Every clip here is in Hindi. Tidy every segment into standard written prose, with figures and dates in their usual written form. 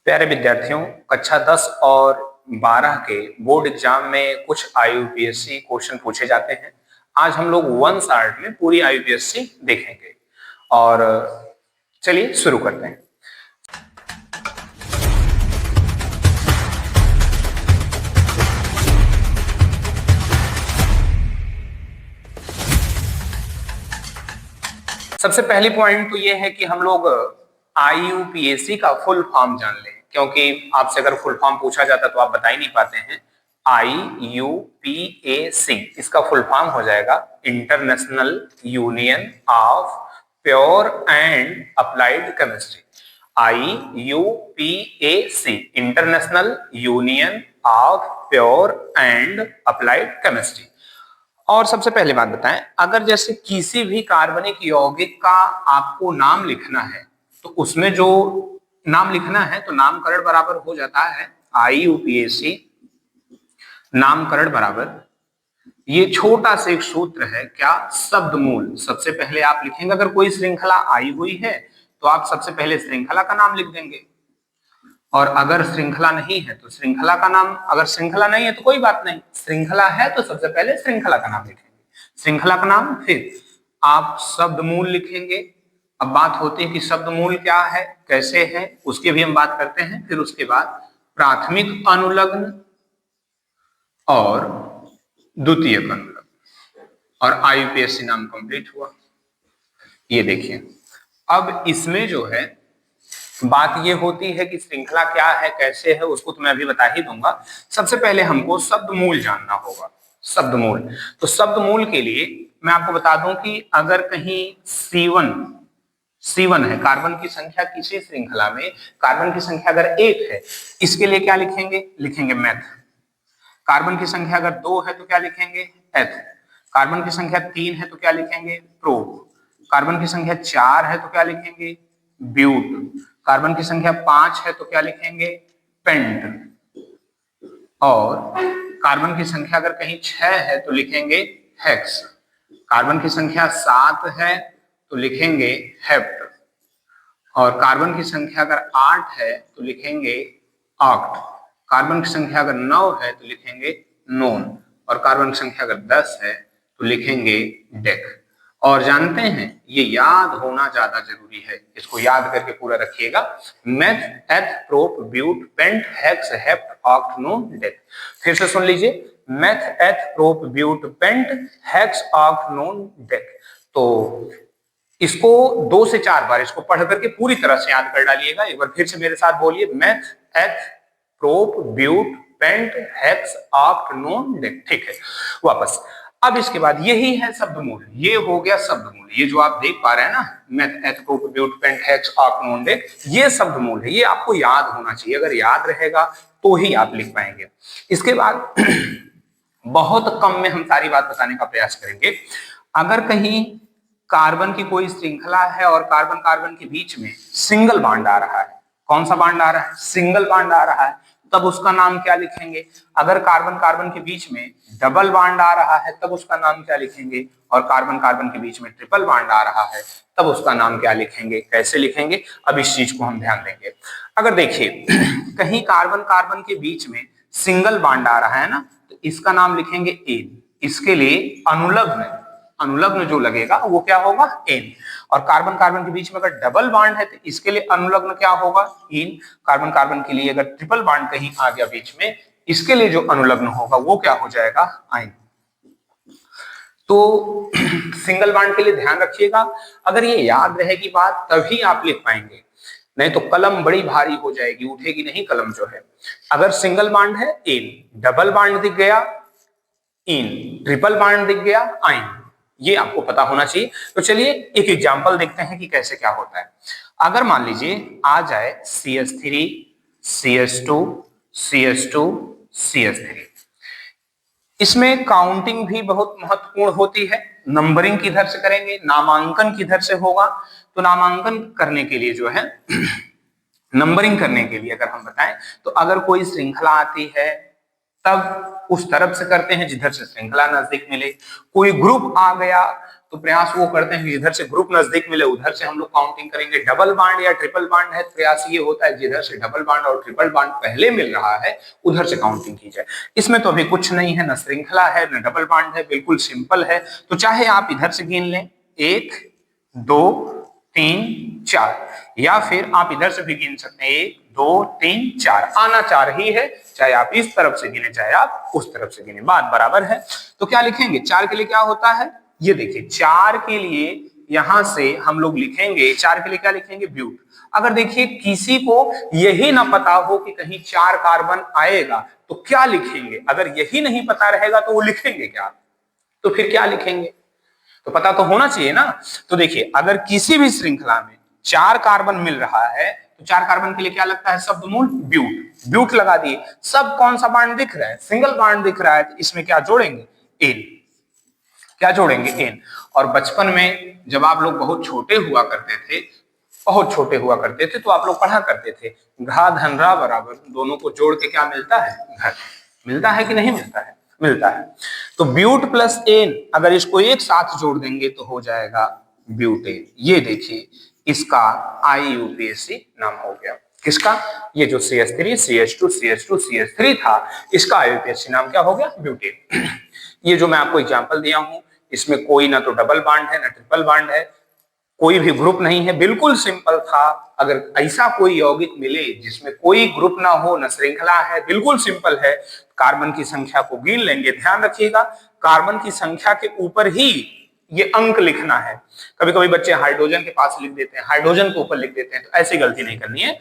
प्यारे विद्यार्थियों, कक्षा 10 और 12 के बोर्ड एग्जाम में कुछ आईयूपीएससी क्वेश्चन पूछे जाते हैं। आज हम लोग वन शार्ट में पूरी आईयूपीएससी देखेंगे और चलिए शुरू करते हैं। सबसे पहली पॉइंट तो ये है कि हम लोग आईयूपीएससी का फुल फॉर्म जान लें, क्योंकि आपसे अगर फुल फॉर्म पूछा जाता तो आप बता ही नहीं पाते हैं। आईयूपीएससी इसका फुल फॉर्म हो जाएगा international union of pure and applied chemistry. आईयूपीएससी international union of pure and applied chemistry. और सबसे पहले बात बताएं, अगर जैसे किसी भी कार्बनिक यौगिक का आपको नाम लिखना है तो उसमें जो नाम लिखना है तो नामकरण बराबर हो जाता है आईयूपीएससी नामकरण बराबर, ये छोटा सा एक सूत्र है क्या, शब्द मूल। सबसे पहले आप लिखेंगे, अगर कोई श्रृंखला आई हुई है तो आप सबसे पहले श्रृंखला का नाम लिख देंगे, और अगर श्रृंखला नहीं है तो श्रृंखला का नाम, अगर श्रृंखला नहीं है तो कोई बात नहीं, श्रृंखला है तो सबसे पहले श्रृंखला का नाम लिखेंगे, श्रृंखला का नाम, फिर आप शब्द मूल लिखेंगे। अब बात होती है कि शब्द मूल क्या है, कैसे है, उसकी भी हम बात करते हैं। फिर उसके बाद प्राथमिक अनुलग्न और द्वितीयक अनुलग्न, और आईयूपीएससी नाम कंप्लीट हुआ। ये देखिए, अब इसमें जो है बात ये होती है कि श्रृंखला क्या है, कैसे है, उसको तो मैं अभी बता ही दूंगा। सबसे पहले हमको शब्द मूल जानना होगा। शब्द मूल, तो शब्द मूल के लिए मैं आपको बता दूं कि अगर कहीं C1 है, कार्बन की संख्या किसी श्रृंखला में कार्बन की संख्या अगर 1 है, इसके लिए क्या लिखेंगे, लिखेंगे मैथ। कार्बन की संख्या अगर 2 है तो क्या लिखेंगे, एथ। कार्बन की संख्या 3 है तो क्या लिखेंगे, प्रोप। कार्बन की संख्या 4 है तो क्या लिखेंगे, ब्यूट। कार्बन की संख्या 5 है तो क्या लिखेंगे, पेंट। और कार्बन की संख्या अगर कहीं 6 है तो लिखेंगे हेक्स। कार्बन की संख्या 7 है तो लिखेंगे हेप्ट। और कार्बन की संख्या अगर 8 है तो लिखेंगे ऑक्ट। कार्बन की संख्या अगर 9 है तो लिखेंगे नोन। और कार्बन की संख्या अगर 10 है तो लिखेंगे डेक। और जानते हैं ये याद होना ज्यादा जरूरी है, इसको याद करके पूरा रखिएगा। Meth, eth, prop, but, pent, hex, hept, oct, non, dec. फिर से सुन लीजिए, meth, eth, prop, but, pent, hex, oct, non, dec. तो इसको 2 से 4 बार इसको पढ़ करके पूरी तरह से याद कर डालिएगा। एक बार फिर से मेरे साथ बोलिए, meth, eth, prop, but, pent, hex, oct, non, dec. ठीक है, वापस। अब इसके बाद यही है शब्द मूल, ये हो गया शब्द मूल। ये जो आप देख पा रहे हैं ना, meth, eth, prop, but, pent, hex, oct, non, dec, ये शब्द मूल है। ये आपको याद होना चाहिए, अगर याद रहेगा तो ही आप लिख पाएंगे। इसके बाद बहुत कम में हम सारी बात बताने का प्रयास करेंगे। अगर कहीं कार्बन की कोई श्रृंखला है और कार्बन कार्बन के बीच में सिंगल बॉन्ड आ रहा है, कौन सा बॉन्ड आ रहा है, सिंगल बॉन्ड आ रहा है, तब उसका नाम क्या लिखेंगे। अगर कार्बन कार्बन के बीच में डबल बॉन्ड आ रहा है तब उसका नाम क्या लिखेंगे। और कार्बन कार्बन के बीच में ट्रिपल बॉन्ड आ रहा है तब उसका नाम क्या लिखेंगे, कैसे लिखेंगे, अब इस चीज को हम ध्यान देंगे। अगर देखिए कहीं कार्बन कार्बन के बीच में सिंगल बॉन्ड आ रहा है ना, तो इसका नाम लिखेंगे एन। इसके लिए अनुलग्न जो लगेगा वो क्या होगा, एन। और कार्बन कार्बन के बीच में अगर डबल बॉन्ड है तो इसके लिए अनुलग्न क्या होगा, इन। कार्बन कार्बन के लिए अगर ट्रिपल बॉन्ड कहीं आ गया बीच में, इसके लिए जो अनुलग्न होगा वो क्या हो जाएगा, आइन। तो सिंगल बॉन्ड के लिए ध्यान रखिएगा, अगर ये याद रहेगी बात तभी आप लिख पाएंगे, नहीं तो कलम बड़ी भारी हो जाएगी, उठेगी नहीं कलम जो है। अगर सिंगल बॉन्ड है इन, डबल बॉन्ड दिख गया इन, ट्रिपल बॉन्ड दिख गया आइन, ये आपको पता होना चाहिए। तो चलिए एक एग्जांपल देखते हैं कि कैसे क्या होता है। अगर मान लीजिए आ जाए CH3, CH2, CH2, CH3, इसमें काउंटिंग भी बहुत महत्वपूर्ण होती है। नंबरिंग किधर से करेंगे, नामांकन किधर से होगा। तो नामांकन करने के लिए जो है नंबरिंग करने के लिए अगर हम बताएं तो अगर कोई श्रृंखला आती है तब उस तरफ से करते हैं जिधर से श्रृंखला नजदीक मिले। कोई ग्रुप आ गया तो प्रयास वो करते हैं जिधर से ग्रुप नजदीक मिले उधर से हम लोग काउंटिंग करेंगे। डबल बॉन्ड या ट्रिपल बॉन्ड है, प्रयास ये होता है जिधर से डबल बॉन्ड और ट्रिपल बॉन्ड पहले मिल रहा है उधर से काउंटिंग की जाए। इसमें तो अभी कुछ नहीं है, न श्रृंखला है न डबल बॉन्ड है, बिल्कुल सिंपल है। तो चाहे आप इधर से गिन लें 1 2 3 4, या फिर आप इधर से भी गिन सकते हैं 1 2 3 4, आना 4 ही है, चाहे आप इस तरफ से गिने चाहे आप उस तरफ से गिने, बात बराबर है। तो क्या लिखेंगे 4 के लिए क्या होता है, ये देखिए 4 के लिए यहां से हम लोग लिखेंगे, 4 के लिए क्या लिखेंगे ब्यूट। अगर देखिए किसी को यही ना पता हो कि कहीं 4 कार्बन आएगा तो क्या लिखेंगे, अगर यही नहीं पता रहेगा तो वो लिखेंगे क्या, तो फिर क्या लिखेंगे, तो पता तो होना चाहिए ना। तो देखिए अगर किसी भी श्रृंखला में 4 कार्बन मिल रहा है तो 4 कार्बन के लिए क्या लगता है शब्दमूल ब्यूट, ब्यूट लगा दिए। सब कौन सा बॉन्ड दिख रहा है, सिंगल बॉन्ड दिख रहा है, तो इसमें क्या जोड़ेंगे एन, क्या जोड़ेंगे एन। और बचपन में जब आप लोग बहुत छोटे हुआ करते थे, बहुत छोटे हुआ करते थे, तो आप लोग पढ़ा करते थे घा धन रा बराबर दोनों को जोड़ के क्या मिलता है घन, मिलता है कि नहीं मिलता है, मिलता है। तो ब्यूट प्लस एन अगर इसको एक साथ जोड़ देंगे तो हो जाएगा ब्यूटेन। ये देखिए इसका IUPAC नाम हो गया, किसका, ये जो CH3 CH2 CH2 CH3 था इसका IUPAC नाम क्या हो गया ब्यूटेन। ये जो मैं आपको एग्जांपल दिया हूं इसमें कोई ना तो डबल बॉन्ड है ना ट्रिपल बॉन्ड है, कोई भी ग्रुप नहीं है, बिल्कुल सिंपल था। अगर ऐसा कोई यौगिक मिले जिसमें कोई ग्रुप ना हो न श्रृंखला है, बिल्कुल सिंपल है, कार्बन की संख्या को गिन लेंगे। ध्यान रखिएगा कार्बन की संख्या के ऊपर ही ये अंक लिखना है। कभी कभी बच्चे हाइड्रोजन के पास लिख देते हैं, हाइड्रोजन के ऊपर लिख देते हैं, तो ऐसी गलती नहीं करनी है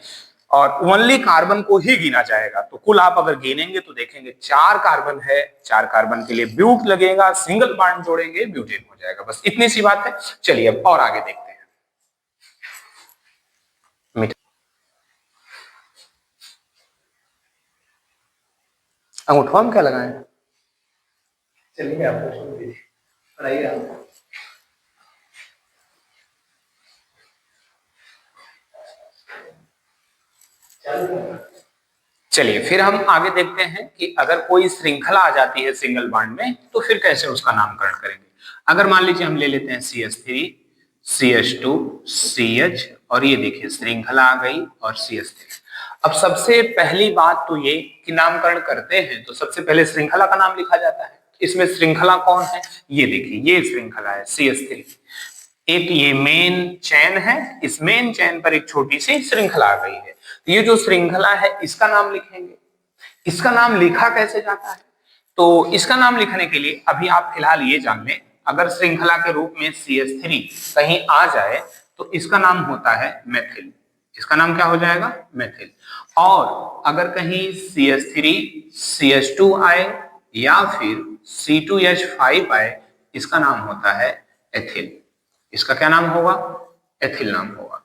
और ओनली कार्बन को ही गिना जाएगा। तो कुल आप अगर गिनेंगे तो देखेंगे 4 कार्बन है, 4 कार्बन के लिए ब्यूट लगेगा, सिंगल बॉन्ड जोड़ेंगे ब्यूटेन हो जाएगा, बस इतनी सी बात है। चलिए अब और आगे देखते हैं। अंगूठा में क्या लगाए, चलिए आपको छोड़ दीजिए, पढ़ाइए आप। चलिए फिर हम आगे देखते हैं कि अगर कोई श्रृंखला आ जाती है सिंगल बॉन्ड में तो फिर कैसे उसका नामकरण करेंगे। अगर मान लीजिए हम ले लेते हैं CH3 CH2 CH और ये देखिए श्रृंखला आ गई और CH3। अब सबसे पहली बात तो ये कि नामकरण करते हैं तो सबसे पहले श्रृंखला का नाम लिखा जाता है। इसमें श्रृंखला कौन है, ये देखिए ये श्रृंखला है CH3, एक ये मेन चैन है, इस मेन चैन पर एक छोटी सी श्रृंखला आ गई है। ये जो श्रृंखला है इसका नाम लिखेंगे। इसका नाम लिखा कैसे जाता है, तो इसका नाम लिखने के लिए अभी आप फिलहाल ये जान लें, अगर श्रृंखला के रूप में CH3 कहीं आ जाए तो इसका नाम होता है मेथिल, इसका नाम क्या हो जाएगा मेथिल। और अगर कहीं CH3 CH2 आए या फिर C2H5 आए इसका नाम होता है एथिल, इसका क्या नाम होगा एथिल नाम होगा।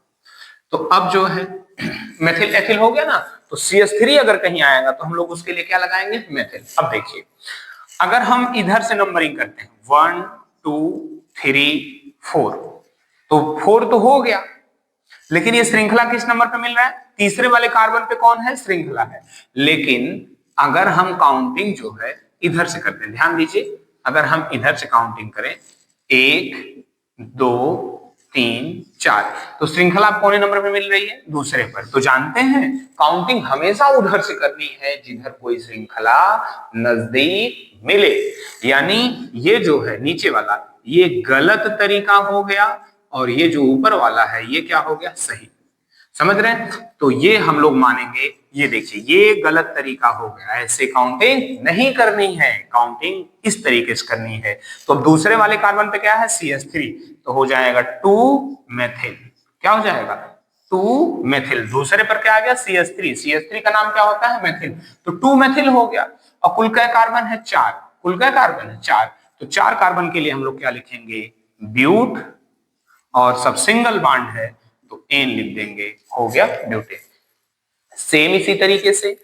तो अब जो है मेथिल एथिल हो गया ना, तो CH3 अगर कहीं आएगा तो हम लोग उसके लिए क्या लगाएंगे मेथिल। अब देखिए अगर हम इधर से नंबरिंग करते हैं 1 2 3 4, तो 4 तो हो गया, लेकिन ये श्रृंखला किस नंबर पे मिल रहा है, तीसरे वाले कार्बन पे कौन है श्रृंखला है। लेकिन अगर हम काउंटिंग जो है इधर से करते हैं, ध्यान दीजिए अगर हम इधर से काउंटिंग करें 1 2 3 4, तो श्रृंखला कौन नंबर पे मिल रही है दूसरे पर। तो जानते हैं काउंटिंग हमेशा उधर से करनी है जिधर कोई श्रृंखला नजदीक मिले, यानी ये जो है नीचे वाला ये गलत तरीका हो गया और ये जो ऊपर वाला है ये क्या हो गया सही, समझ रहे हैं। तो ये हम लोग मानेंगे, ये देखिए ये गलत तरीका हो गया, ऐसे काउंटिंग नहीं करनी है, काउंटिंग इस तरीके से करनी है। तो अब दूसरे वाले कार्बन पे क्या है CH3, तो हो जाएगा 2 मेथिल, क्या हो जाएगा 2 मेथिल। दूसरे पर क्या आ गया CH3, CH3 का नाम क्या होता है मेथिल, तो 2 मेथिल हो गया। और कुल क्या कार्बन है 4, कुल क्या कार्बन है 4, तो 4 कार्बन के लिए हम लोग क्या लिखेंगे ब्यूट, और सब सिंगल बॉन्ड है तो एन लिख देंगे, हो गया ब्यूटेन। सेम इसी तरीके से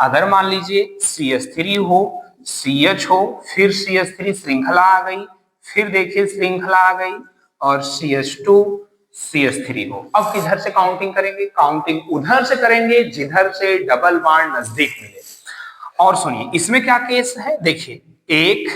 अगर मान लीजिए CH3 हो CH हो फिर CH3 श्रृंखला आ गई, फिर देखिए श्रृंखला आ गई और CH2 CH3 हो, अब किधर से काउंटिंग करेंगे, काउंटिंग उधर से करेंगे जिधर से डबल बॉन्ड नजदीक मिले। और सुनिए इसमें क्या केस है, देखिए 1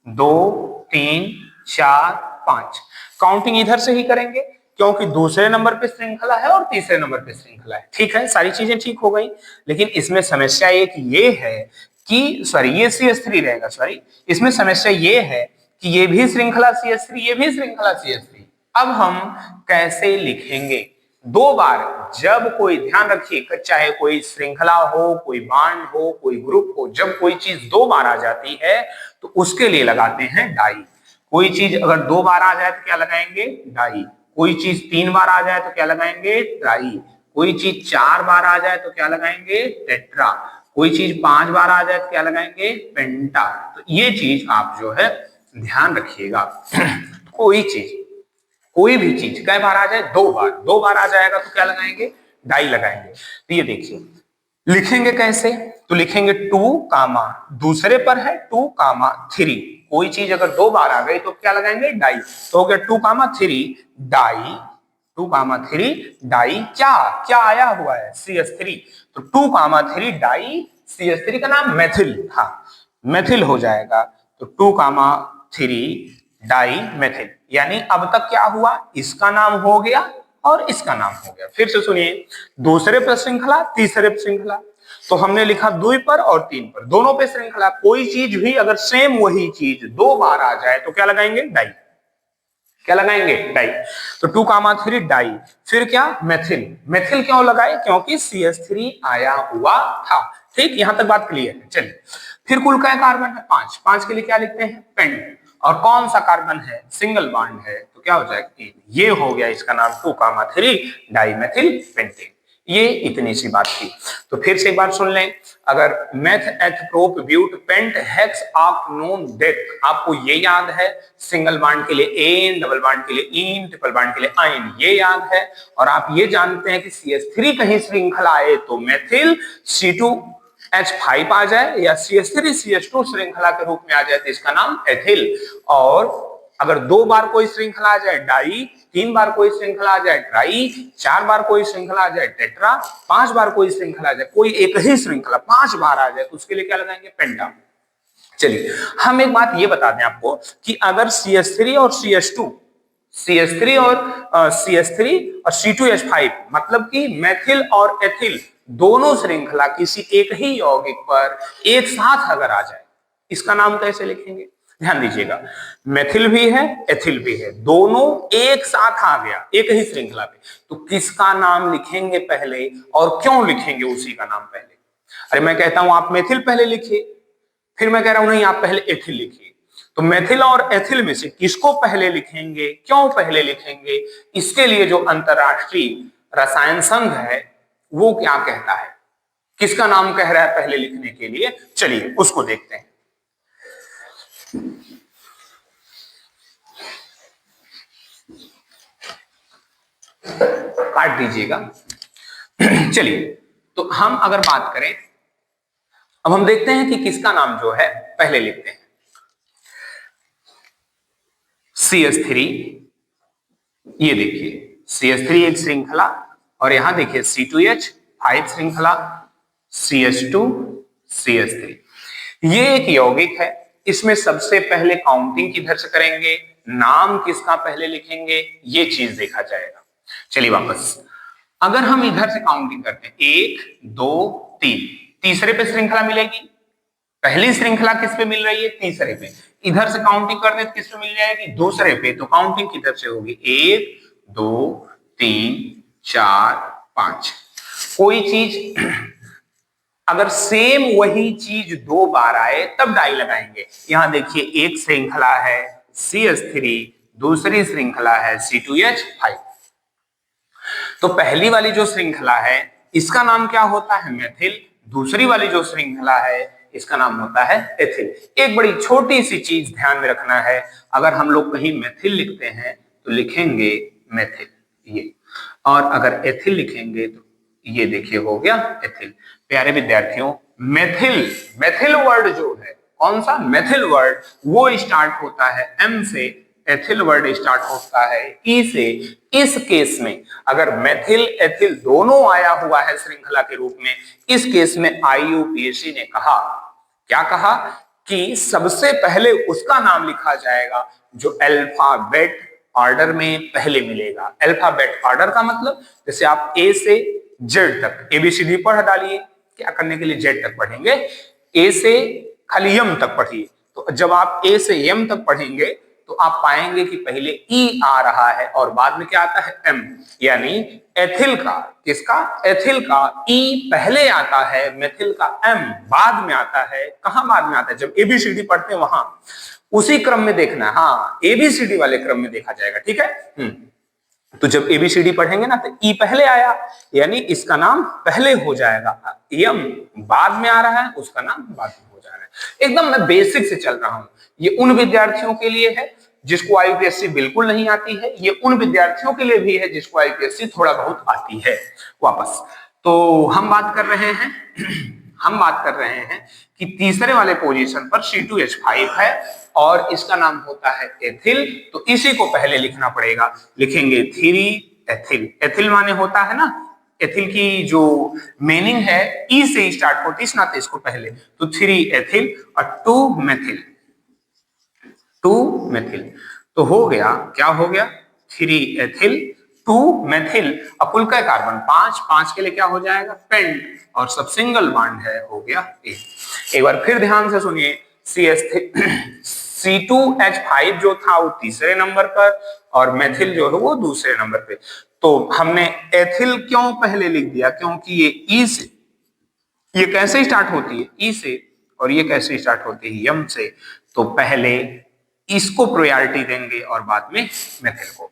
2 3 4 5। काउंटिंग इधर से ही करेंगे क्योंकि दूसरे नंबर पे श्रृंखला है और तीसरे नंबर पे श्रृंखला है। ठीक है, सारी चीजें ठीक हो गई, लेकिन इसमें समस्या एक ये है कि सॉरी ये CS3 रहेगा, सॉरी इसमें समस्या ये है कि ये भी श्रृंखला CS3, ये भी श्रृंखला CS3। अब हम कैसे लिखेंगे? दो बार जब कोई, ध्यान रखिए, चाहे कोई श्रृंखला हो, कोई बांड हो, कोई ग्रुप हो, जब कोई चीज दो बार आ जाती है तो उसके लिए लगाते हैं डाई। कोई चीज अगर दो बार आ जाए तो क्या लगाएंगे? डाई। कोई चीज तीन बार आ जाए तो क्या लगाएंगे? ट्राई। कोई चीज चार बार आ जाए तो क्या लगाएंगे? टेट्रा। कोई चीज पांच बार आ जाए तो क्या लगाएंगे? पेंटा। तो ये चीज आप जो है ध्यान रखिएगा। कोई भी चीज कई बार आ जाए? दो बार आ जाएगा तो क्या लगाएंगे? डाई लगाएंगे। तो ये देखिए लिखेंगे कैसे, तो लिखेंगे 2 कामा, दूसरे पर है 2 कामा 3। कोई चीज अगर दो बार आ गई तो क्या लगाएंगे? डाई। तो हो गया 2 कामा 3 डाई, 2 कामा 3 डाई। क्या आया हुआ है? CS3। तो 2 कामा 3 डाई CS3 का नाम मेथिल, हाँ मेथिल हो जाएगा। तो 2 कामा 3 डाई मेथिल। यानी अब तक क्या हुआ? इसका नाम हो गया और इसका नाम हो गया। फिर से सुनिए, दूसरे पर श्रृंखला, तीसरे पर श्रृंखला। तो हमने लिखा 2 पर और 3 पर, दोनों पे श्रृंखला। कोई चीज भी अगर सेम वही चीज दो बार आ जाए तो क्या लगाएंगे? डाई। क्या लगाएंगे? डाई। तो 2 कामा 3 डाई। फिर क्या? मेथिल। मेथिल क्यों लगाए? क्योंकि CS3 आया हुआ था। ठीक, यहां तक बात क्लियर है। चलिए फिर कुल का कार्बन है 5। 5 के लिए क्या लिखते हैं? पेंट। और कौन सा कार्बन है? सिंगल बॉन्ड है, तो क्या हो जाएगा? ये हो गया इसका नाम 2 कामा 3 डाइमेथिल पेंटेन। ये इतनी सी बात थी। तो फिर से एक बार सुन लें, अगर meth eth prop but pent hex oct dec, आपको ये याद है, सिंगल बॉन्ड के लिए एन, डबल बॉन्ड के लिए इन, ट्रिपल बॉन्ड के लिए आइन, ये याद है। और आप ये जानते हैं कि CS3 कहीं श्रृंखला आए तो मेथिल, C2H5 आ जाए या CS3CH2 श्रृंखला के रूप में आ जाए तो इसका नाम एथिल। और अगर दो बार कोई श्रृंखला आ जाए डाई, तीन बार कोई श्रृंखला आ जाए ट्राई, चार बार कोई श्रृंखला आ जाए टेट्रा, पांच बार कोई श्रृंखला आ जाए, कोई एक ही श्रृंखला पांच बार आ जाए तो उसके लिए क्या लगाएंगे? पेंटा। चलिए हम एक बात ये बता दें आपको कि अगर CS3 और CS2, CS3 और C2H5 मतलब कि मेथिल और एथिल दोनों श्रृंखला किसी एक ही यौगिक पर एक साथ अगर आ जाए, इसका नाम कैसे लिखेंगे? ध्यान दीजिएगा, मेथिल भी है एथिल भी है, दोनों एक साथ आ गया एक ही श्रृंखला पे, तो किसका नाम लिखेंगे पहले और क्यों लिखेंगे उसी का नाम पहले? अरे मैं कहता हूं आप मेथिल पहले लिखिए, फिर मैं कह रहा हूं नहीं आप पहले एथिल लिखिए। तो मेथिल और एथिल में से किसको पहले लिखेंगे, क्यों पहले लिखेंगे? इसके लिए जो अंतरराष्ट्रीय रसायन संघ है वो क्या कहता है, किसका नाम कह रहा है पहले लिखने के लिए? चलिए उसको देखते हैं। काट दीजिएगा। चलिए तो हम अगर बात करें, अब हम देखते हैं कि किसका नाम जो है पहले लिखते हैं। CS3, ये देखिए CS3 एक श्रृंखला, और यहां देखिए C2H5 श्रृंखला, CH2 CH3, ये एक यौगिक है। इसमें सबसे पहले काउंटिंग किधर से करेंगे, नाम किसका पहले लिखेंगे, ये चीज देखा जाएगा। चलिए वापस, अगर हम इधर से काउंटिंग करते हैं 1 2 3, तीसरे पे श्रृंखला मिलेगी। पहली श्रृंखला किस पे मिल रही है? तीसरे पे। इधर से काउंटिंग करते तो किस पे मिल जाएगी? दूसरे पे। तो काउंटिंग किधर से होगी? 1 2 3 4 5। कोई चीज अगर सेम वही चीज दो बार आए तब डाई लगाएंगे। यहां देखिए एक श्रृंखला है CS3, दूसरी श्रृंखला है C2H5। तो पहली वाली जो श्रृंखला है इसका नाम क्या होता है? मेथिल। दूसरी वाली जो श्रृंखला है इसका नाम होता है एथिल। एक बड़ी छोटी सी चीज ध्यान में रखना है, अगर हम लोग कहीं मेथिल लिखते हैं तो लिखेंगे मेथिल ये, और अगर एथिल लिखेंगे तो ये देखिए हो गया एथिल। प्यारे विद्यार्थियों, मेथिल वर्ड जो है, कौन सा मेथिल वर्ड, वो स्टार्ट होता है M से, एथिल वर्ड स्टार्ट होता है E से। इस केस में अगर मेथिल एथिल दोनों आया हुआ है श्रृंखला के रूप में, इस केस में IUPAC ने कहा, क्या कहा कि सबसे पहले उसका नाम लिखा जाएगा जो अल्फाबेट ऑर्डर में पहले मिलेगा। अल्फाबेट ऑर्डर का मतलब जैसे आप ए से जेड तक एबीसीडी पढ़ डालिए, क्या करने के लिए जेड तक पढ़ेंगे, ए से खाली यम तक पढ़िए। तो जब आप ए से यम तक पढ़ेंगे तो आप पाएंगे कि पहले ई आ रहा है और बाद में क्या आता है एम, यानी एथिल का, किसका, एथिल का ई पहले आता है, मेथिल का एम बाद में आता है। कहां बाद में आता है, जब एबीसीडी पढ़ते हैं वहां उसी क्रम में देखना है, हाँ एबीसीडी वाले क्रम में देखा जाएगा, ठीक है। तो जब एबीसीडी पढ़ेंगे ना तो ई पहले आया, यानी इसका नाम पहले हो जाएगा, यम बाद में आ रहा है, उसका नाम बाद में हो जा रहा है। एकदम मैं बेसिक से चल रहा हूं। ये उन विद्यार्थियों के लिए है जिसको आईपीएससी बिल्कुल नहीं आती है, ये उन विद्यार्थियों के लिए भी है जिसको आईपीएससी थोड़ा बहुत आती है। वापस तो हम बात कर रहे हैं हम बात कर रहे हैं कि तीसरे वाले पोजीशन पर C2H5 है और इसका नाम होता है एथिल। तो इसी को पहले लिखना पड़ेगा, लिखेंगे 3 एथिल। एथिल माने होता है ना, एथिल की जो मीनिंग है ई से स्टार्ट होती है, नाते इसको पहले, तो 3 एथिल और 2 मेथिल, 2 मेथिल। तो हो गया, क्या हो गया, 3 एथिल 2 मेथिल। अकुल का कार्बन 5 के लिए क्या हो जाएगा, पेंट, और सब सिंगल बॉन्ड है, हो गया एक बार फिर ध्यान से सुनिए, C2H5 जो था वो तीसरे नंबर पर और मेथिल जो है वो दूसरे नंबर पे। तो हमने एथिल क्यों पहले लिख दिया, क्योंकि ये ई से, ये कैसे स्टार्ट होती है, ई से, और ये कैसे स्टार्ट होती है, यम से। तो पहले इसको प्रायोरिटी देंगे और बाद में मेथिल को।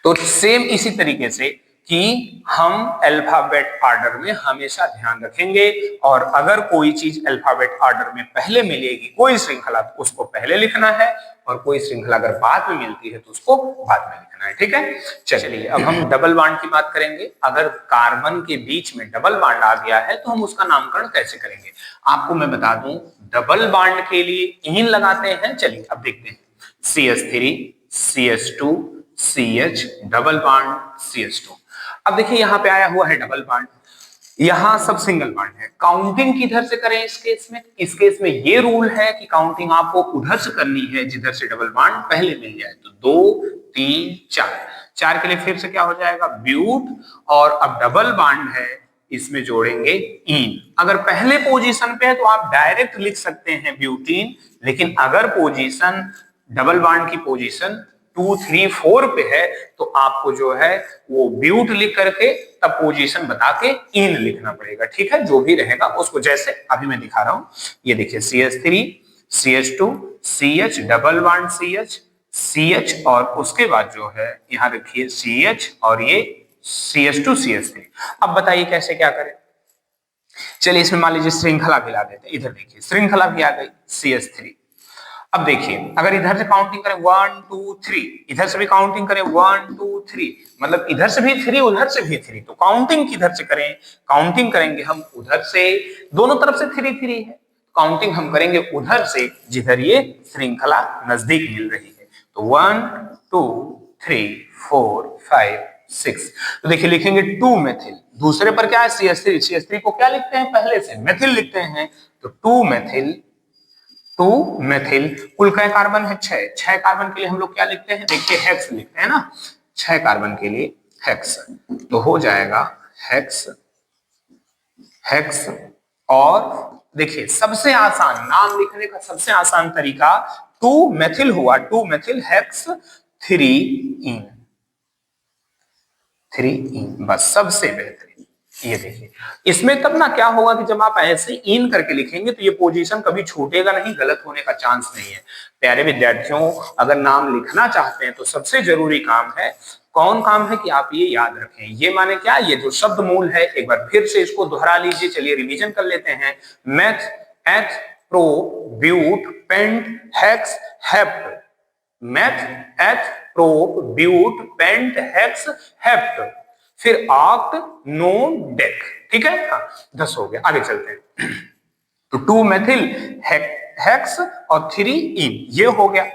तो सेम इसी तरीके से कि हम अल्फाबेट ऑर्डर में हमेशा ध्यान रखेंगे, और अगर कोई चीज अल्फाबेट ऑर्डर में पहले मिलेगी, कोई श्रृंखला, तो उसको पहले लिखना है, और कोई श्रृंखला अगर बाद में मिलती है तो उसको बाद में लिखना है, ठीक है। चलिए अब हम डबल बॉन्ड की बात करेंगे। अगर कार्बन के बीच में डबल बॉन्ड आ गया है तो हम उसका नामकरण कैसे करेंगे, आपको मैं बता दूं। डबल बॉन्ड के लिए इन लगाते हैं, चलिए अब देखते हैं। CH3 CH2 CH double bond CH2। अब देखिए यहां पे आया हुआ है डबल बॉन्ड, यहां सब सिंगल बॉन्ड है। काउंटिंग किधर से करें इस केस में, इस केस में ये रूल है कि काउंटिंग आपको उधर से करनी है जिधर से डबल बॉन्ड पहले मिल जाए। तो 2 3 4 के लिए फिर से क्या हो जाएगा, ब्यूट, और अब डबल बॉन्ड है, इसमें जोड़ेंगे इन। अगर पहले पोजीशन पे है तो आप डायरेक्ट लिख सकते हैं ब्यूटीन, लेकिन अगर पोजीशन डबल बॉन्ड की पोजीशन 2 3 4 पे है तो आपको जो है वो ब्यूट लिख करके तब पोजीशन बता के इन लिखना पड़ेगा, ठीक है। जो भी रहेगा उसको, जैसे अभी मैं दिखा रहा हूं, ये देखिए CH3 CH2 CH double bond CH CH, और उसके बाद जो है यहां रखिए CH और ये CH2 CH3। अब बताइए कैसे क्या करें। चलिए इसमें मान लीजिए श्रृंखला भी ला देते हैं। इधर देखिए श्रृंखला भी आ गई CH3। अब देखिए अगर इधर से काउंटिंग करें 1 2 3, इधर से भी काउंटिंग करें 1 2 3, मतलब इधर से भी 3 उधर से भी 3, तो काउंटिंग किधर से करें, काउंटिंग करेंगे हम उधर से, दोनों तरफ से 3 3 है, काउंटिंग हम करेंगे उधर से जिधर ये श्रृंखला नजदीक मिल रही है। तो 1 2 3 4 5 6, तो देखिए लिखेंगे 2 मेथिल। दूसरे पर क्या है CH3, CH3 को क्या लिखते हैं, पहले से मेथिल लिखते हैं, तो 2 मेथिल 2 मेथिल। कुल का कार्बन है 6 कार्बन के लिए हम लोग क्या लिखते हैं, देखिए हेक्स लिखते हैं ना, 6 कार्बन के लिए हेक्स, तो हो जाएगा हेक्स हेक्स। और देखिए सबसे आसान नाम लिखने का सबसे आसान तरीका 2 मेथिल हुआ, 2 मेथिल हेक्स 3 इन, 3 इन, बस सबसे बेहतरीन। ये देखिए इसमें तब ना क्या होगा कि जब आप ऐसे इन करके लिखेंगे तो ये पोजीशन कभी छूटेगा नहीं, गलत होने का चांस नहीं है। प्यारे विद्यार्थियों, अगर नाम लिखना चाहते हैं तो सबसे जरूरी काम है, कौन काम है कि आप ये याद रखें। ये माने क्या, ये जो शब्द मूल है, एक बार फिर से इसको दोहरा लीजिए। चलिए रिवीजन कर लेते हैं। Meth eth pro but pent hex hept, meth eth prop but pent hex hept, फिर ऑक्ट नोन डेक, ठीक है। हाँ 10 हो गया, आगे चलते हैं। तो 2 मेथिल हेक्स और 3 इन, ये हो गया।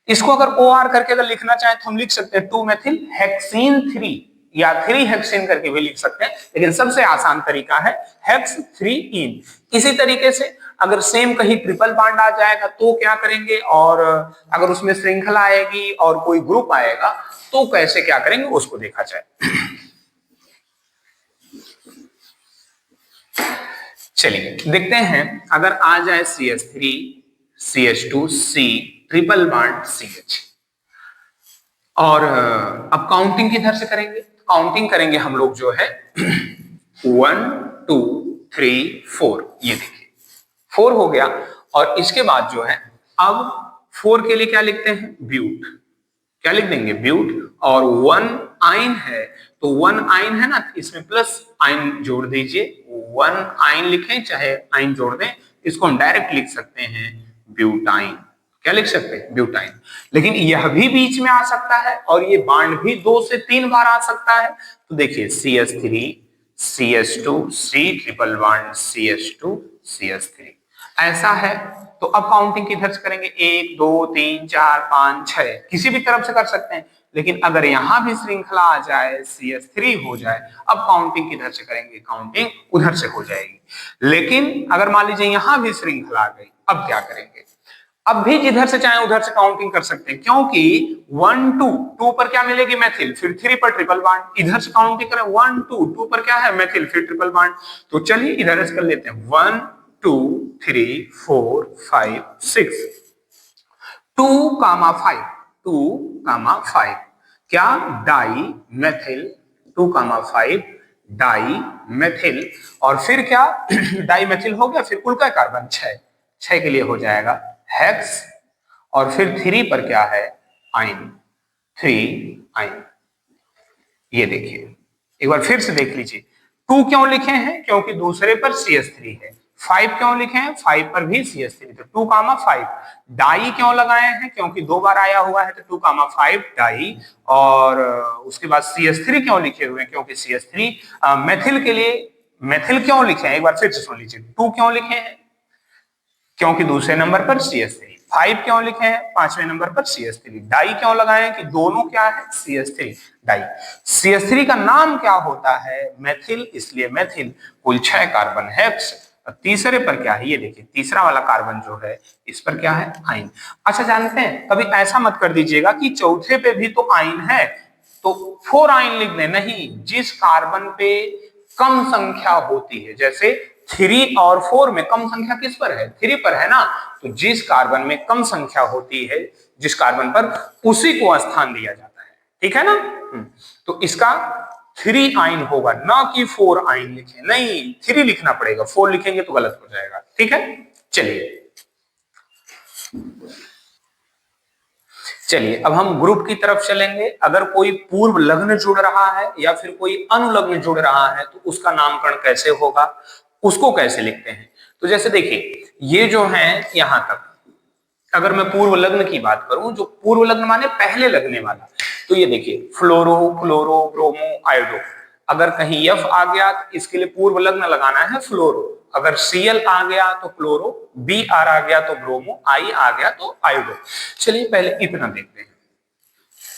इसको अगर OR करके अगर लिखना चाहे तो हम लिख सकते हैं 2 मेथिल हेक्सीन 3 या 3 हेक्सीन करके भी लिख सकते हैं, लेकिन सबसे आसान तरीका है हेक्स 3 इन। इसी तरीके से अगर सेम कहीं ट्रिपल बॉन्ड आ जाएगा तो क्या करेंगे, और अगर उसमें श्रृंखला आएगी और कोई ग्रुप आएगा तो कैसे क्या करेंगे उसको देखा जाए। चलिए देखते हैं, अगर आ जाए CH3 CH2 C triple bond CH, और अब काउंटिंग किधर से करेंगे, काउंटिंग करेंगे हम लोग जो है 1 2 3 4, ये देखिए 4 हो गया। और इसके बाद जो है अब 4 के लिए क्या लिखते हैं, ब्यूट, क्या लिख देंगे, ब्यूट। और 1 आइन है तो 1 आइन है ना, इसमें प्लस आइन जोड़ दीजिए, 1 आइन लिखें चाहे आइन जोड़ दें, इसको हम डायरेक्ट लिख सकते हैं ब्यूटाइन, क्या लिख सकते हैं, ब्यूटाइन। लेकिन यह भी बीच में आ सकता है और ये बांड भी 2 से 3 बार आ सकता है। तो देखिए CH3 CH2 C triple bond CH2 CH3 ऐसा है। तो अब काउंटिंग किधर से करेंगे, 1 2 3 4 5 6, किसी भी तरफ से कर सकते हैं। लेकिन अगर यहां भी श्रृंखला आ जाए CH3 हो जाए, अब काउंटिंग किधर से करेंगे, काउंटिंग उधर से हो जाएगी। लेकिन अगर मान लीजिए यहां भी श्रृंखला आ गई, अब क्या करेंगे, अब भी जिधर से चाहे उधर से काउंटिंग कर सकते हैं, क्योंकि 1 2 2 पर क्या मिलेगी, मैथिल, फिर 3 पर ट्रिपल बॉन्ड, इधर से काउंटिंग करें 1 2 2 पर क्या है, मैथिल, फिर ट्रिपल बॉन्ड। तो चलिए इधर से कर लेते हैं 1 2 3 4 5 6 2 5 2 5 क्या, डाई मैथिल, 2 5 डाई मैथिल। और फिर क्या डाई मैथिल हो गया, फिर कुल का कार्बन 6 के लिए हो जाएगा हेक्स। और फिर 3 पर क्या है, आइन, 3 आइन। ये देखिए एक बार फिर से देख लीजिए, 2 क्यों लिखे हैं, क्योंकि दूसरे पर CH3 है। 5 क्यों लिखे हैं, 5 पर भी CH3, तो 2 5। डाई क्यों लगाए हैं, क्योंकि 2 बार आया हुआ है, तो 2 5 डाई। और उसके बाद CH3 क्यों लिखे हुए हैं, क्योंकि CH3 मेथिल के लिए, मेथिल क्यों लिखे हैं, एक बार फिर से सुन लीजिए, 2 क्यों लिखे हैं, क्योंकि दूसरे नंबर पर CH3। 5 क्यों लिखे हैं, 5वें नंबर पर CH3। डाई क्यों लगाए हैं, कि दोनों क्या है, CH3 डाई। CH3 का नाम क्या होता है, मेथिल, इसलिए मेथिल, कुल 6 कार्बन हेक्स। तीसरे पर क्या है, ये देखिए तीसरा वाला कार्बन जो है इस पर क्या है, आइन। अच्छा जानते हैं, कभी ऐसा मत कर दीजिएगा कि चौथे पे भी तो आइन है तो 4 आइन लिख दें, नहीं, जिस कार्बन पे कम संख्या होती है, जैसे 3 और 4 में कम संख्या किस पर है, 3 पर है ना, तो जिस कार्बन में कम संख्या होती है, जिस कार्बन पर, उसी को स्थान दिया जाता है, ठीक है ना। तो इसका 3 आइन होगा, ना कि 4 आइन लिखे, नहीं 3 लिखना पड़ेगा, 4 लिखेंगे तो गलत हो जाएगा, ठीक है। चलिए चलिए अब हम ग्रुप की तरफ चलेंगे। अगर कोई पूर्व लग्न जुड़ रहा है या फिर कोई अनुलग्न जुड़ रहा है तो उसका नामकरण कैसे होगा, उसको कैसे लिखते हैं। तो जैसे देखिए ये जो है यहां तक, अगर मैं पूर्व लग्न की बात करूं, जो पूर्व लग्न माने पहले लगने वाला, तो ये देखिए फ्लोरो फ्लोरो ब्रोमो आयोडो। अगर कहीं F आ गया तो इसके लिए पूर्व लग्न लगाना है फ्लोरो, अगर Cl आ गया तो क्लोरो, Br आ गया तो ब्रोमो, I आ गया तो आयोडो। चलिए पहले इतना देखते हैं।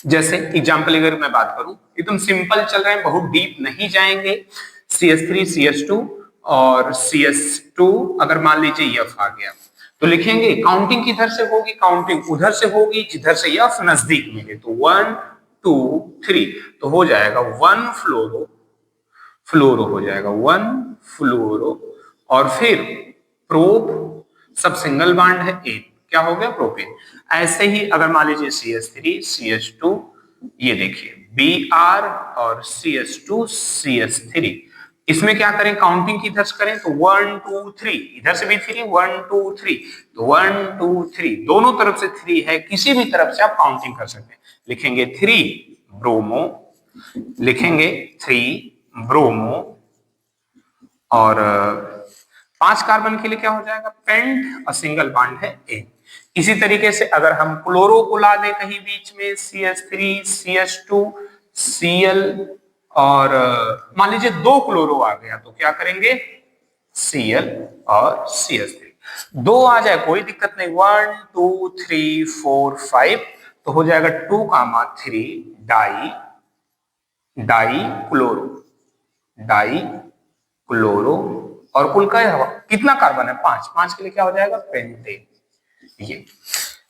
जैसे एग्जाम्पल अगर मैं बात करूं, एकदम सिंपल चल रहे हैं, बहुत डीप नहीं जाएंगे। CH3 CH2 और CH2, अगर मान लीजिए F आ गया तो लिखेंगे, काउंटिंग किधर से होगी, काउंटिंग उधर से होगी जिधर से F नजदीक मिले, तो 1 2 3, तो हो जाएगा 1 फ्लोरो, फ्लोरो हो जाएगा 1 फ्लोरो। और फिर प्रोप, सब सिंगल बॉन्ड है, एक क्या हो गया, प्रोपेन। ऐसे ही अगर मान लीजिए CH3 CH2, ये देखिए Br और CH2 CH3, इसमें क्या करें, काउंटिंग किधर से करें, तो 1 2 3, इधर से भी 3, 1 2 3, तो 1 2 3, दोनों तरफ से 3 है, किसी भी तरफ से आप काउंटिंग कर सकते हैं। लिखेंगे 3 ब्रोमो, लिखेंगे 3 ब्रोमो। और 5 कार्बन के लिए क्या हो जाएगा, पेंट, और सिंगल बॉन्ड है एक। इसी तरीके से अगर हम क्लोरो को ला दें कहीं बीच में, CH3 CH2 Cl, और मान लीजिए 2 क्लोरो आ गया तो क्या करेंगे, Cl और CH3। 2 आ जाए कोई दिक्कत नहीं, 1 2 3 4 5, तो हो जाएगा 2 3 di, dichloro, dichloro. और कुल का कितना कार्बन है 5, 5 के लिए क्या हो जाएगा पेंटेन। ये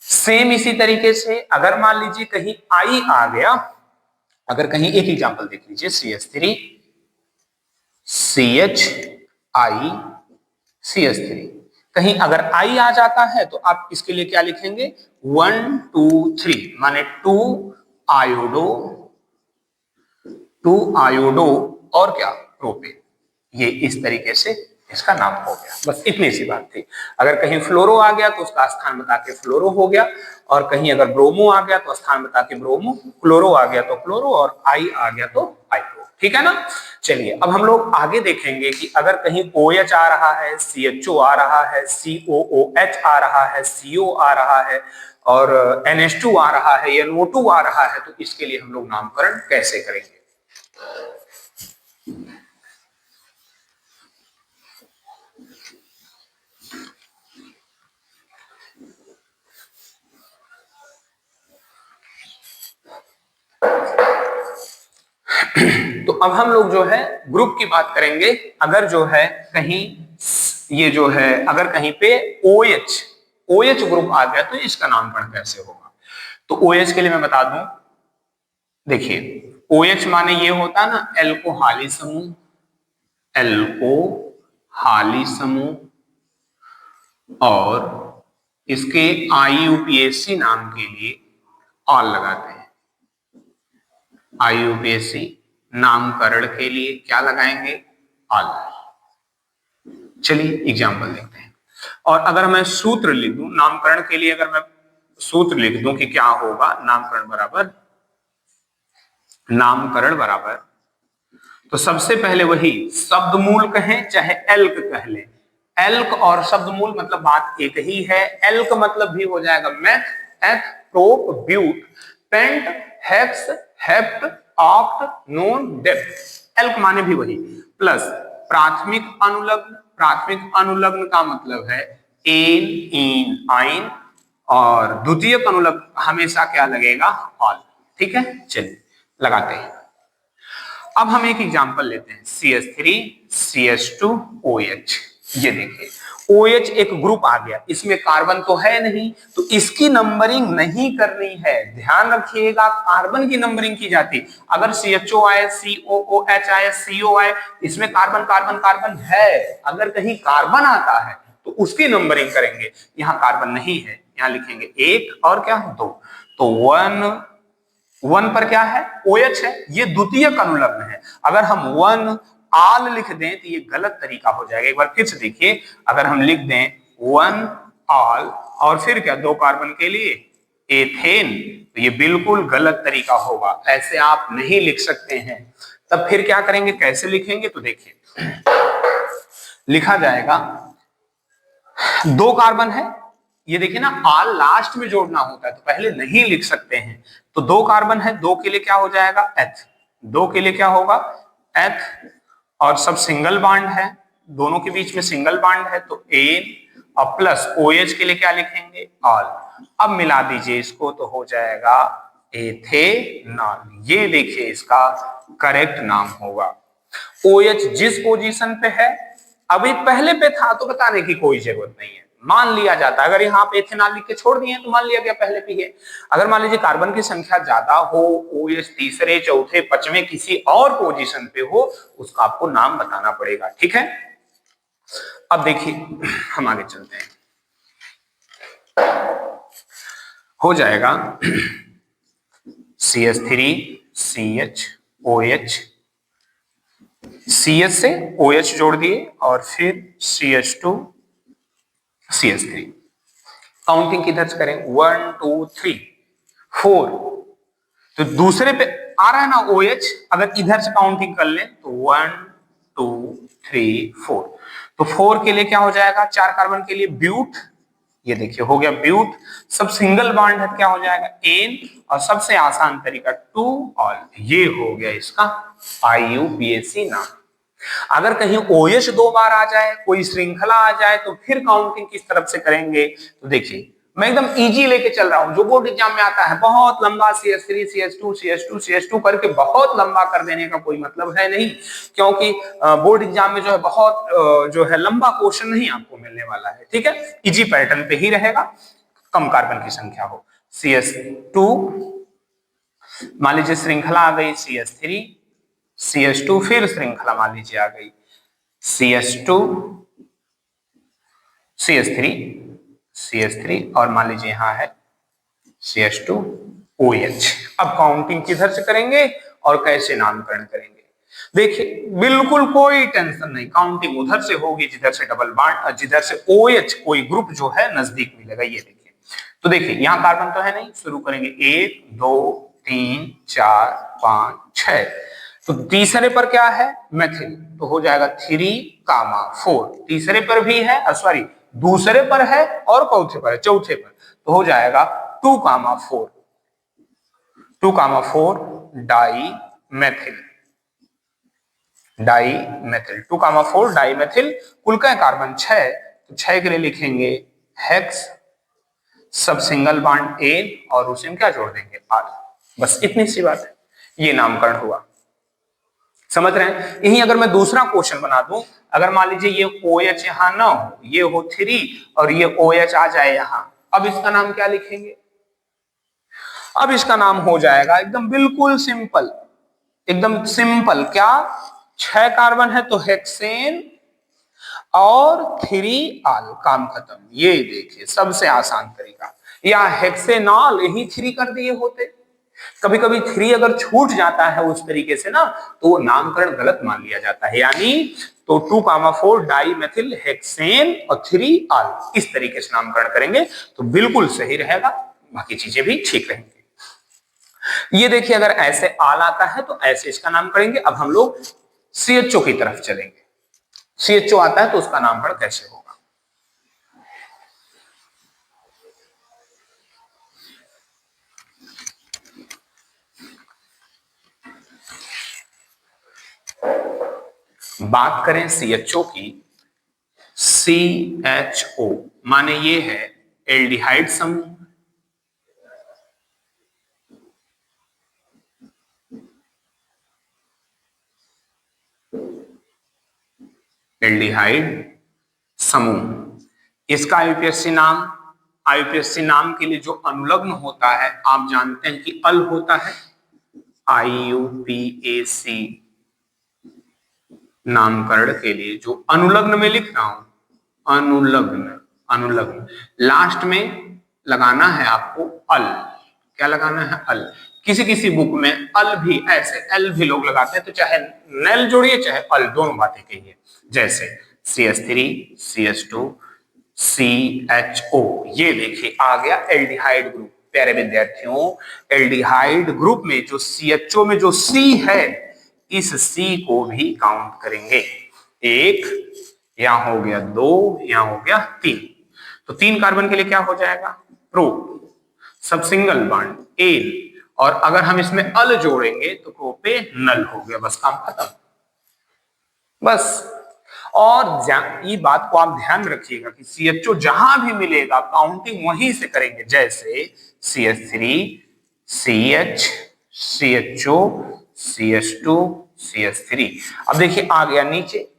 सेम इसी तरीके से अगर मान लीजिए कहीं आई आ गया, अगर कहीं एक एग्जांपल देख लीजिए CH3 CHI CH3, कहीं अगर आई आ जाता है तो आप इसके लिए क्या लिखेंगे 1 2 3 माने 2 आयोडो और क्या प्रोपेन। ये इस तरीके से इसका नाम हो गया। बस इतनी सी बात थी। अगर कहीं फ्लोरो आ गया तो उसका स्थान बता के फ्लोरो हो गया, और कहीं अगर ब्रोमो आ गया तो स्थान बता के ब्रोमो, क्लोरो आ गया तो क्लोरो, और आई आ गया तो आइओ। ठीक है ना। चलिए अब हम लोग आगे देखेंगे कि अगर कहीं OH आ रहा है, CHO आ रहा है, COOH आ रहा है, CO आ रहा है, और NH2 आ रहा है, NO2 आ रहा है, तो इसके लिए हम लोग नामकरण कैसे करेंगे। तो अब हम लोग जो है ग्रुप की बात करेंगे। अगर जो है कहीं ये जो है अगर कहीं पे OH ग्रुप आ गया तो इसका नामकरण कैसे होगा। तो OH के लिए मैं बता दूं, देखिए OH माने ये होता ना एल्कोहाली समूह, और इसके IUPAC नाम के लिए ऑल लगाते हैं। IUPAC नामकरण के लिए क्या लगाएंगे ऑल। चलिए एग्जाम्पल देखते हैं। और अगर मैं सूत्र लिख दूं नामकरण के लिए, अगर मैं सूत्र लिख दूं कि क्या होगा, नामकरण बराबर, तो सबसे पहले वही शब्द मूल कहें चाहे एल्क कह लें, एल्क और शब्द मूल मतलब बात एक ही है। एल्क मतलब भी हो जाएगा meth, eth, prop, but, pent, hex, hept, oct, non, डेप्थ। एल्क माने भी वही, प्लस प्राथमिक अनुलग्न। प्राथमिक अनुलग्न का मतलब है एन, इन, आइन, और द्वितीयक अनुलग्न हमेशा क्या लगेगा ऑल। ठीक है, चलिए लगाते हैं। अब हम एक एग्जांपल लेते हैं CH3 CH2 OH। ये देखिए OH एक ग्रुप आ गया, इसमें कार्बन तो है नहीं, तो इसकी नंबरिंग नहीं करनी है। ध्यान रखिएगा कार्बन की नंबरिंग की जाती। अगर CHO आए, COOH आए, CO आए, इसमें कार्बन कार्बन कार्बन है। अगर कहीं कार्बन आता है तो उसकी नंबरिंग करेंगे। यहाँ कार्बन नहीं है, यहाँ लिखेंगे 1 और क्या 2। तो 1 पर क्या है OH है, ये द्वितीयक अनुलग्न है। अगर हम 1 आल लिख दें तो ये गलत तरीका हो जाएगा। एक बार फिर से देखिए, अगर हम लिख दें 1 आल और फिर क्या 2 कार्बन के लिए एथेन, तो ये बिल्कुल गलत तरीका होगा, ऐसे आप नहीं लिख सकते हैं। तब फिर क्या करेंगे, कैसे लिखेंगे, तो देखिए लिखा जाएगा 2 कार्बन है, ये देखिए ना आल लास्ट में जोड़ना होता है तो पहले नहीं लिख सकते हैं। तो 2 कार्बन है, 2 के लिए क्या हो जाएगा एथ, 2 के लिए क्या होगा एथ, और सब सिंगल बॉन्ड है, दोनों के बीच में सिंगल बॉन्ड है तो एन, और प्लस OH के लिए क्या लिखेंगे ऑल। अब मिला दीजिए इसको तो हो जाएगा एथेनॉल। ये देखिए इसका करेक्ट नाम होगा। OH जिस पोजीशन पे है, अभी पहले पे था तो बताने की कोई जरूरत नहीं है, मान लिया जाता है। अगर यहाँ पे एथेनॉल लिख के छोड़ दिए तो मान लिया गया पहले पे है। अगर मान लीजिए कार्बन की संख्या ज्यादा हो, OH तीसरे चौथे पांचवें किसी और पोजीशन पे हो, उसका आपको नाम बताना पड़ेगा। ठीक है, अब देखिए हम आगे चलते हैं। हो जाएगा CH3 CHOH, CH से OH जोड़ दिए और फिर CH2 CH3। काउंटिंग किधर से करें 1 2 3 4, तो दूसरे पे आ रहा है ना OH, अगर इधर से काउंटिंग कर लें तो 1 2 3 4, तो 4 के लिए क्या हो जाएगा 4 कार्बन के लिए ब्यूट, ये देखिए हो गया ब्यूट। सब सिंगल बॉन्ड है क्या हो जाएगा एन, और सबसे आसान तरीका 2 ऑल, ये हो गया इसका IUPAC नाम। अगर कहीं OH 2 बार आ जाए, कोई श्रृंखला आ जाए, तो फिर काउंटिंग किस तरफ से करेंगे, तो देखिए मैं एकदम इजी लेके चल रहा हूं, जो बोर्ड एग्जाम में आता है बहुत लंबा CH3 CH2 CH2 CH2 करके बहुत लंबा कर देने का कोई मतलब है नहीं, क्योंकि बोर्ड एग्जाम में जो है बहुत जो है लंबा क्वेश्चन नहीं आपको मिलने वाला है। ठीक है, इजी पैटर्न पे ही रहेगा, कम कार्बन की संख्या हो। CH2, मान लीजिए श्रृंखला आ गई CH3 CH2, फिर श्रृंखला मान लीजिए आ गई CH2 CH3 CH3 और मान लीजिए यहां है CH2 OH। अब काउंटिंग किधर से करेंगे और कैसे नामकरण करेंगे? देखिए बिल्कुल कोई टेंशन नहीं, काउंटिंग उधर से होगी जिधर से डबल बॉन्ड, जिधर से OH कोई ग्रुप जो है नजदीक मिलेगा। ये देखिए, तो देखिए यहां कार्बन तो है नहीं, शुरू करेंगे 1 2 3 4 5 6, तो तीसरे पर क्या है? मेथिल, तो हो जाएगा 3,4। तीसरे पर भी है, सॉरी दूसरे पर है और चौथे पर है, चौथे पर, तो हो जाएगा 2,4 dimethyl, dimethyl 2,4 dimethyl. कुल का कार्बन 6, तो 6 के लिए लिखेंगे हेक्स, सब सिंगल बॉन्ड ए और उसी में क्या जोड़ देंगे R। बस इतनी सी बात है, ये नामकरण हुआ। समझ रहे हैं? यही अगर मैं दूसरा क्वेश्चन बना दूं, अगर मान लीजिए ये OH यहां ना हो, ये हो 3 और ये OH आ जाए यहां, अब इसका नाम क्या लिखेंगे? अब इसका नाम हो जाएगा एकदम बिल्कुल सिंपल, एकदम सिंपल। क्या? 6 कार्बन है तो हेक्सेन और 3 आल, काम खत्म। ये देखिए सबसे आसान तरीका, या हेक्सेनॉल यही 3 कर दिए होते। कभी कभी 3 अगर छूट जाता है उस तरीके से ना, तो वो नामकरण गलत मान लिया जाता है। यानी तो 2,4 डाई मेथिल हेक्सेन और 3 आल, इस तरीके से नामकरण करेंगे तो बिल्कुल सही रहेगा, बाकी चीजें भी ठीक रहेंगी। ये देखिए अगर ऐसे आल आता है तो ऐसे इसका नाम करेंगे। अब हम लोग CHO की तरफ चलेंगे। CHO आता है तो उसका नामकरण कैसे होगा? बात करें CHO की, CHO माने ये है एल्डिहाइड समूह, एल्डिहाइड समूह। इसका IUPAC नाम, IUPAC नाम के लिए जो अनुलग्न होता है आप जानते हैं कि अल होता है। IUPAC नामकरण के लिए जो अनुलग्न में लिख रहा हूं, अनुलग्न, अनुलग्न लास्ट में लगाना है आपको अल। क्या लगाना है? अल। किसी किसी बुक में अल भी, ऐसे एल भी लोग लगाते हैं, तो चाहे नेल जोड़िए चाहे अल, दोनों बातें कहिए। जैसे CH3 CH2 CHO, ये देखिए आ गया एल्डिहाइड ग्रुप। प्यारे विद्यार्थियों, एल्डिहाइड ग्रुप में जो CHO में जो C है, इस C को भी काउंट करेंगे। 1 यहां हो गया, 2 यहां हो गया, 3। तो 3 कार्बन के लिए क्या हो जाएगा? प्रो, सब सिंगल बॉन्ड एल, और अगर हम इसमें अल जोड़ेंगे तो प्रोपे नल हो गया, बस काम खत्म। बस। और ये बात को आप ध्यान रखिएगा कि CHO जहां भी मिलेगा काउंटिंग वहीं से करेंगे। जैसे CH3 CH CHO CH2 CH3। अब देखिए आ गया नीचे,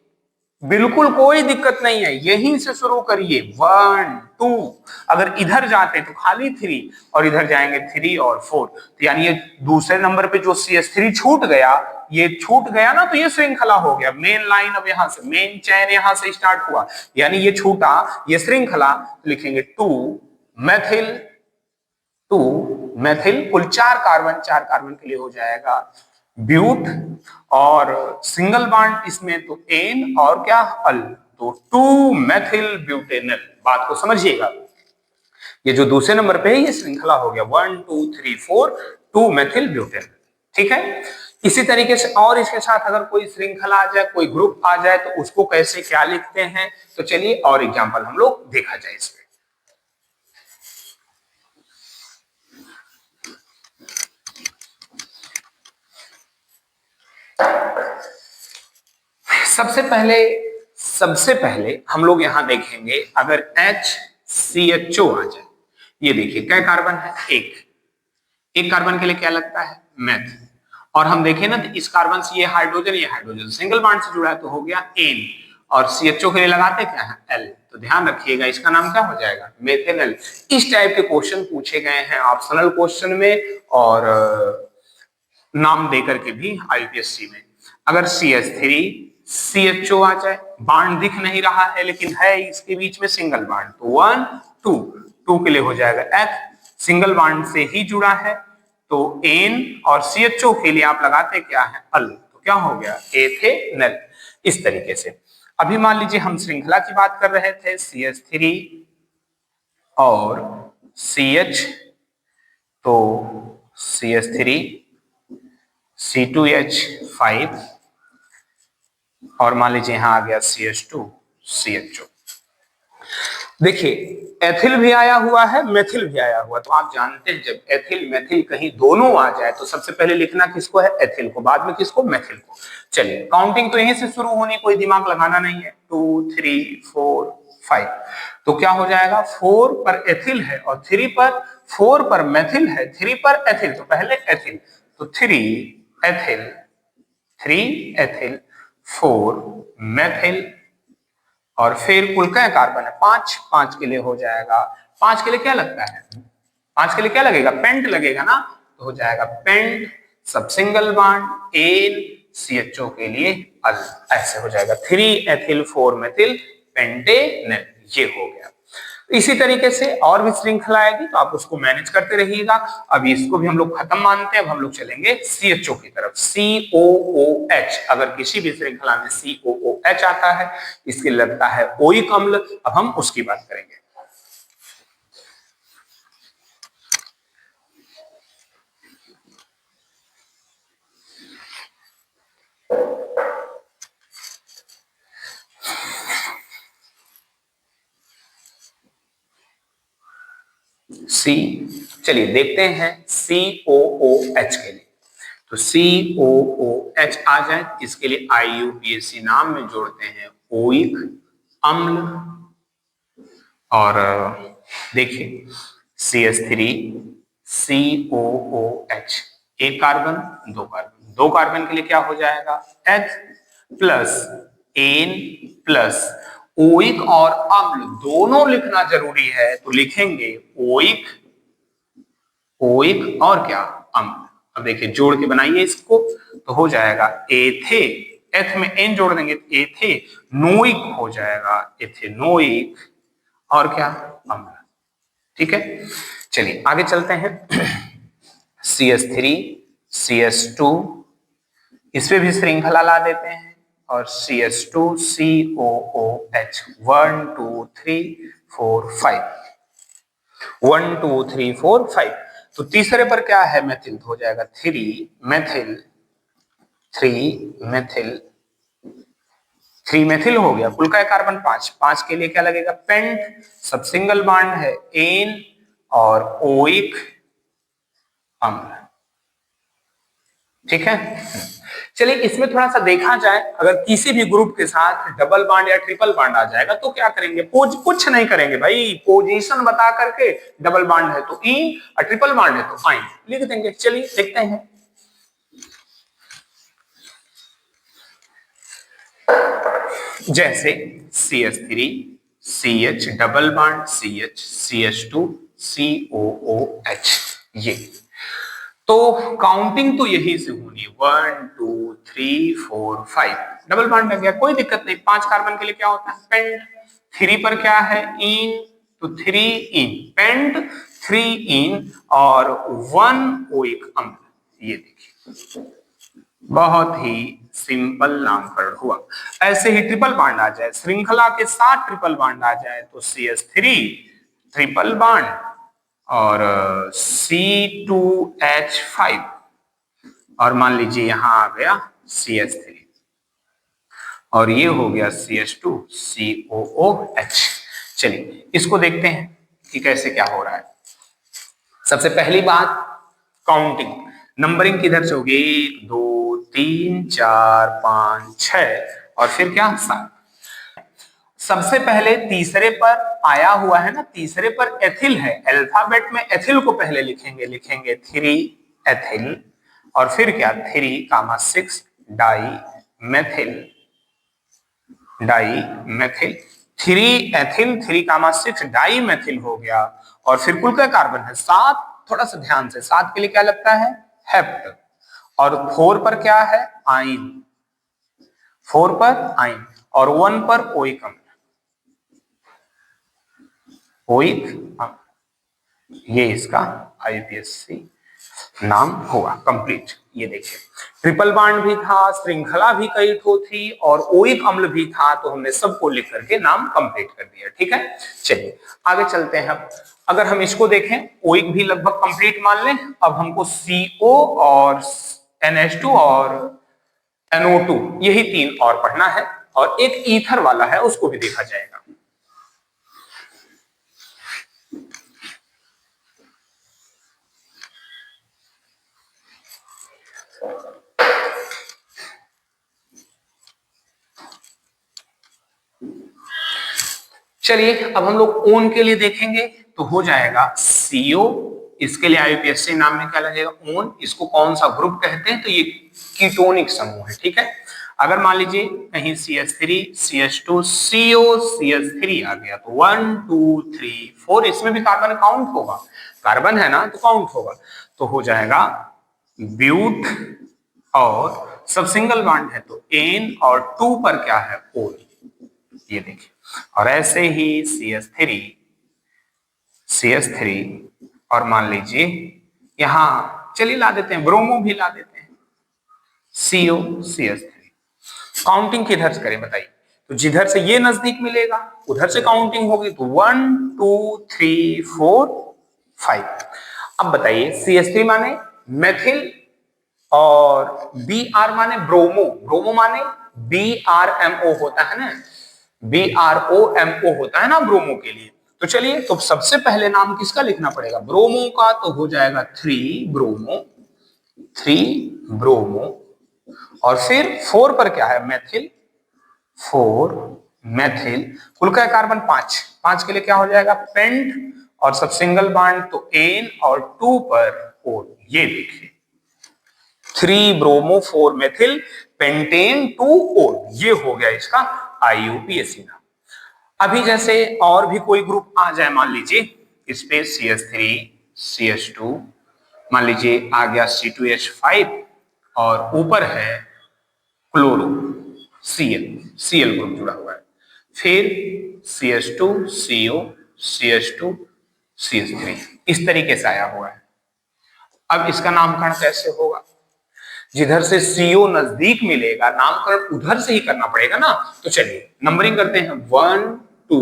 बिल्कुल कोई दिक्कत नहीं है, यहीं से शुरू करिए 1 2। अगर इधर जाते तो खाली 3 और इधर जाएंगे 3 और 4, तो यानी ये दूसरे नंबर पे जो CH3 छूट गया, ये छूट गया ना, तो ये श्रृंखला हो गया। मेन लाइन अब यहां से, मेन चैन यहां से स्टार्ट हुआ, यानी ये छूटा, ये श्रृंखला। लिखेंगे 2 मेथिल, 2 मेथिल। कुल 4 कार्बन, 4 कार्बन के लिए हो जाएगा ब्यूट, और सिंगल बॉन्ड इसमें तो एन और क्या अल, तो 2 मेथिल ब्यूटेनल। बात को समझिएगा, ये जो दूसरे नंबर पे है ये श्रृंखला हो गया 1 2 3 4 2 मेथिल ब्यूटेनल। ठीक है, इसी तरीके से और इसके साथ अगर कोई श्रृंखला आ जाए, कोई ग्रुप आ जाए, तो उसको कैसे क्या लिखते हैं, तो चलिए और एग्जांपल हम लोग देखा जाए इसमें। सबसे पहले हम लोग यहां देखेंगे, अगर HCHO आ जाए, ये देखिए क्या कार्बन है, एक कार्बन के लिए क्या लगता है, मेथ। और हम देखें ना तो इस कार्बन से ये हाइड्रोजन सिंगल बॉन्ड से जुड़ा है तो हो गया एन, और CHO के लिए लगाते क्या है, एल। तो ध्यान रखिएगा इसका नाम क्या हो जाएगा, मेथेनल। इस टाइप के क्वेश्चन पूछे गए हैं ऑप्शनल क्वेश्चन में और नाम देकर के भी IUPAC में। अगर CH3 CHO आ जाए, बॉन्ड दिख नहीं रहा है लेकिन है इसके बीच में सिंगल बॉन्ड, तो 1 2 2 के लिए हो जाएगा F, सिंगल बॉन्ड से ही जुड़ा है तो N, और CHO के लिए आप लगाते क्या है, अल, तो क्या हो गया, एथेनल। इस तरीके से अभी मान लीजिए हम श्रृंखला की बात कर रहे थे, CH3 और CH, तो CH3 C2H5 और मान लीजिए यहां आ गया CH2 CHO। देखिए एथिल भी आया हुआ है, मेथिल भी आया हुआ, तो आप जानते हैं जब एथिल मेथिल कहीं दोनों आ जाए तो सबसे पहले लिखना किसको है, एथिल को, बाद में किसको, मेथिल को। चलिए काउंटिंग तो यहीं से शुरू होनी, कोई दिमाग लगाना नहीं है, 2 3 4 5, तो क्या हो जाएगा, 4 पर एथिल है और 3 पर, 4 पर मेथिल है, 3 पर एथिल, तो पहले एथिल, तो 3 एथिल, 3 एथिल, 4 मेथिल, और फिर कुल क्या कार्बन है, 5, 5 के लिए हो जाएगा, 5 के लिए क्या लगता है, 5 के लिए क्या लगेगा, पेंट लगेगा ना, तो हो जाएगा पेंट, सब सिंगल बॉन्ड, एन, CHO के लिए अल, ऐसे हो जाएगा 3 एथिल 4 मेथिल पेंटेनल, ये हो गया। इसी तरीके से और भी श्रृंखला आएगी तो आप उसको मैनेज करते रहिएगा। अभी इसको भी हम लोग खत्म मानते हैं, अब हम लोग चलेंगे CHO की तरफ, COOH। अगर किसी भी श्रृंखला में COOH आता है इसके लगता है ओइक अम्ल, अब हम उसकी बात करेंगे। सी, चलिए देखते हैं COOH के लिए, तो COOH आ जाए, इसके लिए IUPAC नाम में जोड़ते हैं ओइक अम्ल, और देखिए CH3 COOH, एक कार्बन दो कार्बन के लिए क्या हो जाएगा, H plus ane plus oic और अम्ल दोनों लिखना जरूरी है तो लिखेंगे ओइक, ओइक और क्या, अम्ल। अब देखिए जोड़ के बनाइए इसको तो हो जाएगा एथे, एथ में एन जोड़ देंगे तो एथे नोइक हो जाएगा, एथेनोइक और क्या, अम्ल। ठीक है, चलिए आगे चलते हैं। CH3 CH2, इसमें भी श्रृंखला ला देते हैं और CH2 COOH 1 2 3 4 5, 1 2 3 4 5, तो तीसरे पर क्या है, मेथिल, हो जाएगा 3 मेथिल, 3 मेथिल, 3 मेथिल हो गया, कुल का कार्बन 5, 5 के लिए क्या लगेगा, पेंट, सब सिंगल बॉन्ड है, एन और ओइक अम्ल। ठीक है, चलिए इसमें थोड़ा सा देखा जाए, अगर किसी भी ग्रुप के साथ डबल बॉन्ड या ट्रिपल बॉन्ड आ जाएगा तो क्या करेंगे, कुछ नहीं करेंगे भाई, पोजीशन बता करके, डबल बॉन्ड है तो इन और ट्रिपल बॉन्ड है तो आइन लिख देंगे। चलिए देखते हैं, जैसे CH3 CH double bond CH CH2 COOH, ये तो काउंटिंग तो यही से होनी, 1 2 3 4 5, डबल बॉन्ड लग गया, कोई दिक्कत नहीं। 5 कार्बन के लिए क्या होता है, पेंट, 3 पर क्या है, इन, तो 3 इन पेंट, 3 इन और 1 ओइक अम्ल। ये देखिए बहुत ही सिंपल नामकरण हुआ। ऐसे ही ट्रिपल बॉन्ड आ जाए, श्रृंखला के साथ ट्रिपल बॉन्ड आ जाए तो CH3 ट्रिपल बॉन्ड और C2H5 और मान लीजिए यहां आ गया CH3 और ये हो गया CH2 COOH। चलिए इसको देखते हैं कि कैसे क्या हो रहा है। सबसे पहली बात काउंटिंग, नंबरिंग किधर से होगी, 1 2 3 4 5 6 और फिर क्या 7। सबसे पहले तीसरे पर आया हुआ है ना, तीसरे पर एथिल है, अल्फाबेट में एथिल को पहले लिखेंगे, लिखेंगे 3 एथिल और फिर क्या 3,6 dimethyl, dimethyl 3 ethyl 3,6 dimethyl हो गया। और फिर कुल का कार्बन है 7, थोड़ा सा ध्यान से, 7 के लिए क्या लगता है हेप्ट, और 4 पर क्या है आइन, 4 पर आइन और 1 पर ओइक अम्ल, ओइक अम्ल। ये इसका आईपीएससी नाम होगा कंप्लीट। ये देखिए ट्रिपल बॉन्ड भी था, श्रृंखला भी कई ठो थी और ओइक अम्ल भी था, तो हमने सबको लिख करके नाम कंप्लीट कर दिया। ठीक है, चलिए आगे चलते हैं। अब अगर हम इसको देखें, ओइक भी लगभग कंप्लीट मान लें। अब हमको CO और NH2 और NO2 यही 3 और पढ़ना है, और एक ईथर वाला है उसको भी देखा जाएगा। चलिए अब हम लोग ओन के लिए देखेंगे, तो हो जाएगा CO, इसके लिए आईयूपीएससी नाम में क्या लगेगा ओन। इसको कौन सा ग्रुप कहते हैं, तो ये कीटोनिक समूह है। ठीक है, अगर मान लीजिए कहीं CH3 CH2 CO CH3 आ गया, तो 1 2 3 4 इसमें भी कार्बन काउंट होगा, कार्बन है ना तो काउंट होगा, तो हो जाएगा ब्यूट, और सब सिंगल बॉन्ड है तो एन, और 2 पर क्या है ओन, ये देखिए। और ऐसे ही CH3 और मान लीजिए यहां चलिए ला देते हैं ब्रोमो भी ला देते हैं, CO CH3। काउंटिंग किधर से करें बताइए, तो जिधर से ये नजदीक मिलेगा उधर से काउंटिंग होगी, तो 1 2 3 4 5। अब बताइए CH3 माने मेथिल और Br माने ब्रोमो, ब्रोमो माने BRMO होता है ना, BROMO होता है ना ब्रोमो के लिए। तो चलिए, तो सबसे पहले नाम किसका लिखना पड़ेगा ब्रोमो का, तो हो जाएगा 3 ब्रोमो, 3 ब्रोमो, और फिर 4 पर क्या है मेथिल, 4 मेथिल, कुल का कार्बन 5, 5 के लिए क्या हो जाएगा पेंट, और सब सिंगल बॉन्ड तो एन, और 2 पर ओन। ये देखिए 3 ब्रोमो 4 मेथिल पेंटेन 2 ओन, ये हो गया इसका आईयूपीएसी नाम। अभी जैसे और भी कोई ग्रुप आ जाए, मान लीजिए इस पे CH3 CH2, मान लीजिए आ गया C2H5 और ऊपर है क्लोरो Cl ग्रुप जुड़ा हुआ है, फिर CH2 CO CH2 CH3 इस तरीके से आया हुआ है। अब इसका नामकरण कैसे होगा, जिधर से CO नजदीक मिलेगा नामकरण उधर से ही करना पड़ेगा ना। तो चलिए नंबरिंग करते हैं 1 2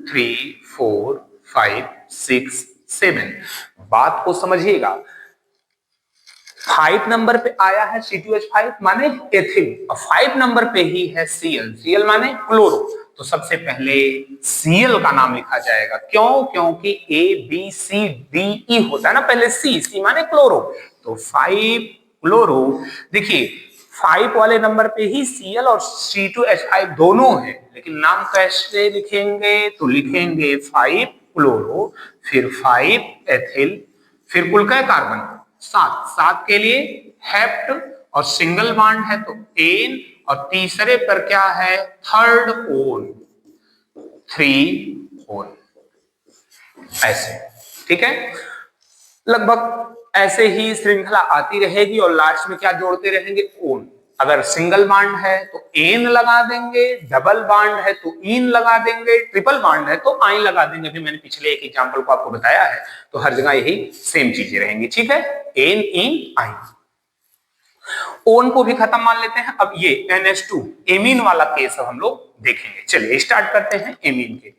3 4 5 6 7। बात को समझिएगा, 5 नंबर पे आया है C2H5 माने एथिल, और 5 नंबर पे ही है Cl माने क्लोरो। तो सबसे पहले Cl का नाम लिखा जाएगा, क्यों, क्योंकि ABCDE होता है ना पहले C माने क्लोरो, तो 5 क्लोरो। देखिए 5 वाले नंबर पे ही Cl और C2H5 दोनों है, लेकिन नाम कैसे लिखेंगे, तो लिखेंगे 5 क्लोरो, फिर 5 एथिल, फिर कुल का कार्बन 7, 7 के लिए हेप्ट, और सिंगल बॉन्ड है तो एन, और तीसरे पर क्या है थर्ड ओन, 3 ओन, ऐसे। ठीक है, लगभग ऐसे ही श्रृंखला आती रहेगी, और लास्ट में क्या जोड़ते रहेंगे ओन। अगर सिंगल बॉन्ड है तो एन लगा देंगे, डबल बॉन्ड है तो इन लगा देंगे, ट्रिपल बॉन्ड है तो आइन लगा देंगे। अभी मैंने पिछले एक एग्जांपल को आपको बताया है, तो हर जगह यही सेम चीजें रहेंगी। ठीक है, एन इन आइन। ओन को भी खत्म मान लेते हैं। अब ये NH2 एमीन वाला केस अब हम लोग देखेंगे। चलिए स्टार्ट करते हैं एमीन के।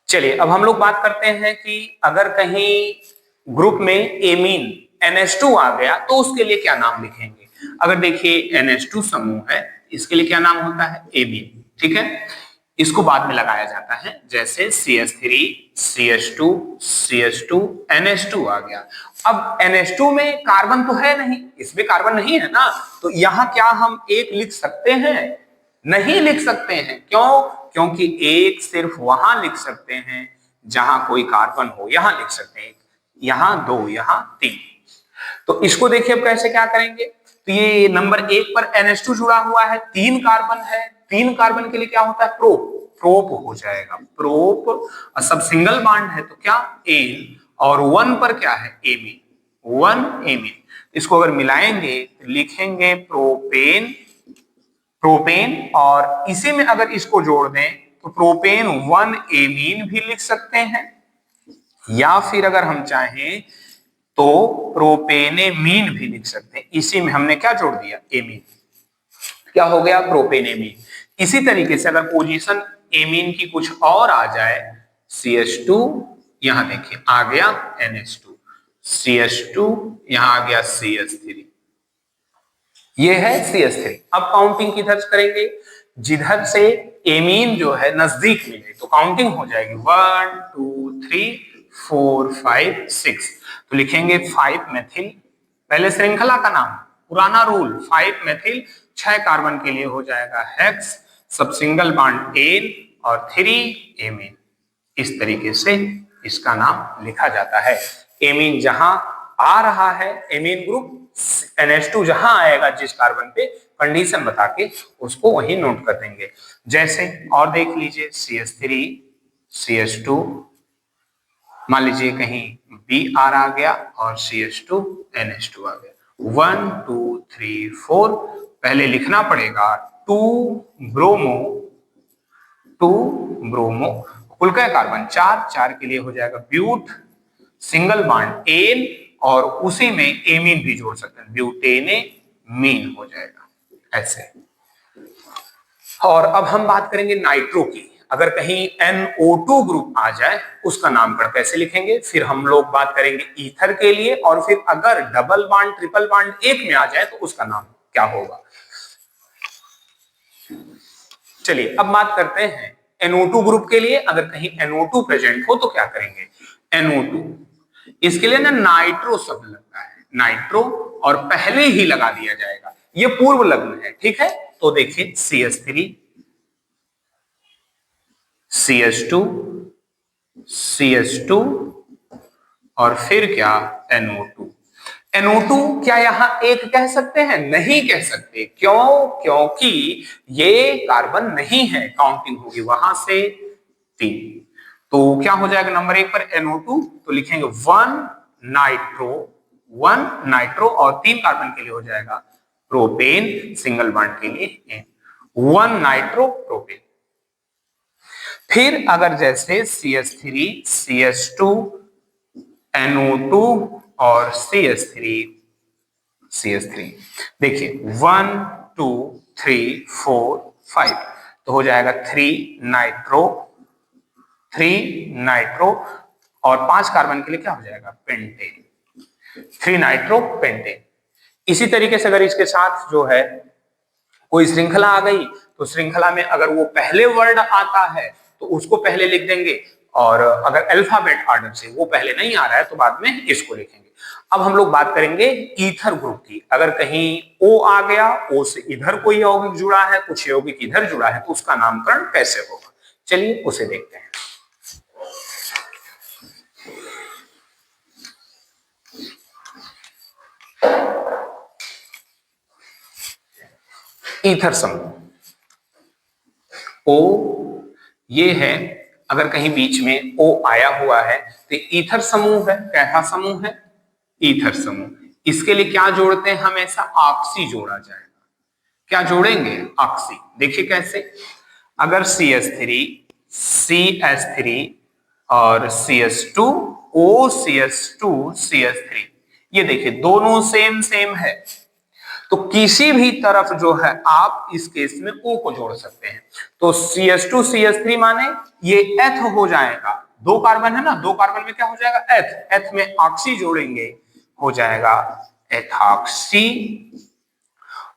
चलिए अब हम लोग बात करते हैं कि अगर कहीं ग्रुप में एमीन NH2 आ गया तो उसके लिए क्या नाम लिखेंगे। अगर देखिए NH2 समूह है, इसके लिए क्या नाम होता है एमीन। ठीक है, इसको बाद में लगाया जाता है, जैसे CH3, CH2, CH2, NH2 आ गया। अब NH2 में कार्बन तो है नहीं, इसमें कार्बन नहीं है ना, तो यहां क्या हम एक लिख सकते हैं? नहीं लिख सकते हैं। क्यों? क्योंकि एक सिर्फ वहां लिख सकते हैं जहां कोई कार्बन हो, यहां लिख सकते हैं, यहां 2, यहां 3। तो इसको देखिए अब कैसे क्या करेंगे। तो ये नंबर 1 पर NH2 जुड़ा हुआ है, 3 कार्बन है, 3 कार्बन के लिए क्या होता है? प्रोप, प्रोप हो जाएगा, प्रोप। और सब सिंगल बॉन्ड है तो क्या? एन। और 1 पर क्या है? Amine, 1 amine. इसको अगर मिलाएंगे तो लिखेंगे प्रोपेन, प्रोपेन। और इसी में अगर इसको जोड़ दें तो प्रोपेन 1 एमीन भी लिख सकते हैं, या फिर अगर हम चाहें तो प्रोपेनेमीन भी लिख सकते हैं। इसी में हमने क्या जोड़ दिया? एमीन। क्या हो गया? प्रोपेनेमीन। इसी तरीके से अगर पोजीशन एमीन की कुछ और आ जाए, CH2, यहां देखिए आ गया NH2, CH2, यहां आ गया CH3, ये है CH3। अब काउंटिंग किधर से करेंगे? जिधर से एमीन जो है नजदीक मिले तो काउंटिंग हो जाएगी 1 2 3 4 5 6। तो लिखेंगे 5 मेथिल, पहले श्रृंखला का नाम, पुराना रूल 5 मेथिल, 6 कार्बन के लिए हो जाएगा हेक्स, सब सिंगल बॉन्ड एन और 3 एमीन। इस तरीके से इसका नाम लिखा जाता है। एमीन जहां आ रहा है, एमीन ग्रुप, NH2 जहां आएगा जिस कार्बन पे, कंडीशन बता के उसको वही नोट कर देंगे। जैसे और देख लीजिए, CH3, CH2, मान लीजिए कहीं Br आ गया और CH2, NH2 आ गया। 1 2 3 4, पहले लिखना पड़ेगा 2 ब्रोमो, 2 ब्रोमो, कुल का कार्बन 4, 4 के लिए हो जाएगा ब्यूट, सिंगल बॉन्ड एन, और उसी में एमीन भी जोड़ सकते हैं, ब्यूटेनेमीन हो जाएगा ऐसे। और अब हम बात करेंगे नाइट्रो की। अगर कहीं NO2 ग्रुप आ जाए उसका नामकरण कैसे लिखेंगे, फिर हम लोग बात करेंगे ईथर के लिए, और फिर अगर डबल बॉन्ड ट्रिपल बॉन्ड एक में आ जाए तो उसका नाम क्या होगा। चलिए अब बात करते हैं NO2 ग्रुप के लिए। अगर कहीं NO2 प्रेजेंट हो तो क्या करेंगे? NO2, इसके लिए ना नाइट्रो शब्द लगता है, नाइट्रो, और पहले ही लगा दिया जाएगा, ये पूर्व लग्न है, ठीक है। तो देखिए CH3, CH2, CH2, और फिर क्या? NO2। NO2 क्या यहां एक कह सकते हैं? नहीं कह सकते। क्यों? क्योंकि ये कार्बन नहीं है, काउंटिंग होगी वहां से 3। तो क्या हो जाएगा नंबर 1 पर NO2, तो लिखेंगे 1 नाइट्रो, 1 नाइट्रो, और 3 कार्बन के लिए हो जाएगा प्रोपेन, सिंगल बॉन्ड के लिए 1 नाइट्रो प्रोपेन। फिर अगर जैसे CH3, CH2, NO2 और CH3, CH3, देखिए 1 2 3 4 5, तो हो जाएगा 3 नाइट्रो, 3 नाइट्रो, और 5 कार्बन के लिए क्या हो जाएगा? Pentane, 3 nitro pentane. इसी तरीके से अगर इसके साथ जो है कोई श्रृंखला आ गई तो श्रृंखला में अगर वो पहले वर्ड आता है तो उसको पहले लिख देंगे, और अगर अल्फाबेट ऑर्डर से वो पहले नहीं आ रहा है तो बाद में इसको लिखेंगे। अब हम लोग बात करेंगे ईथर ग्रुप की। अगर कहीं O आ गया, O से इधर कोई यौगिक जुड़ा है, कुछ यौगिक इधर जुड़ा है, तो उसका नामकरण कैसे होगा, चलिए उसे देखते हैं। ईथर समूह O ये है, अगर कहीं बीच में O आया हुआ है तो ईथर समूह है। कैसा समूह है? ईथर समूह। इसके लिए क्या जोड़ते हैं? हमेशा ऑक्सी जोड़ा जाएगा। क्या जोड़ेंगे? ऑक्सी। देखिए कैसे, अगर CH3, CH3 और CH2, OCH2, CH3, ये देखिए दोनों सेम सेम है, तो किसी भी तरफ जो है आप इस केस में O को जोड़ सकते हैं। तो CH2 CH3 माने ये एथ हो जाएगा, 2 कार्बन है ना, 2 कार्बन में क्या हो जाएगा? एथ, एथ में ऑक्सी जोड़ेंगे, हो जाएगा एथॉक्सी।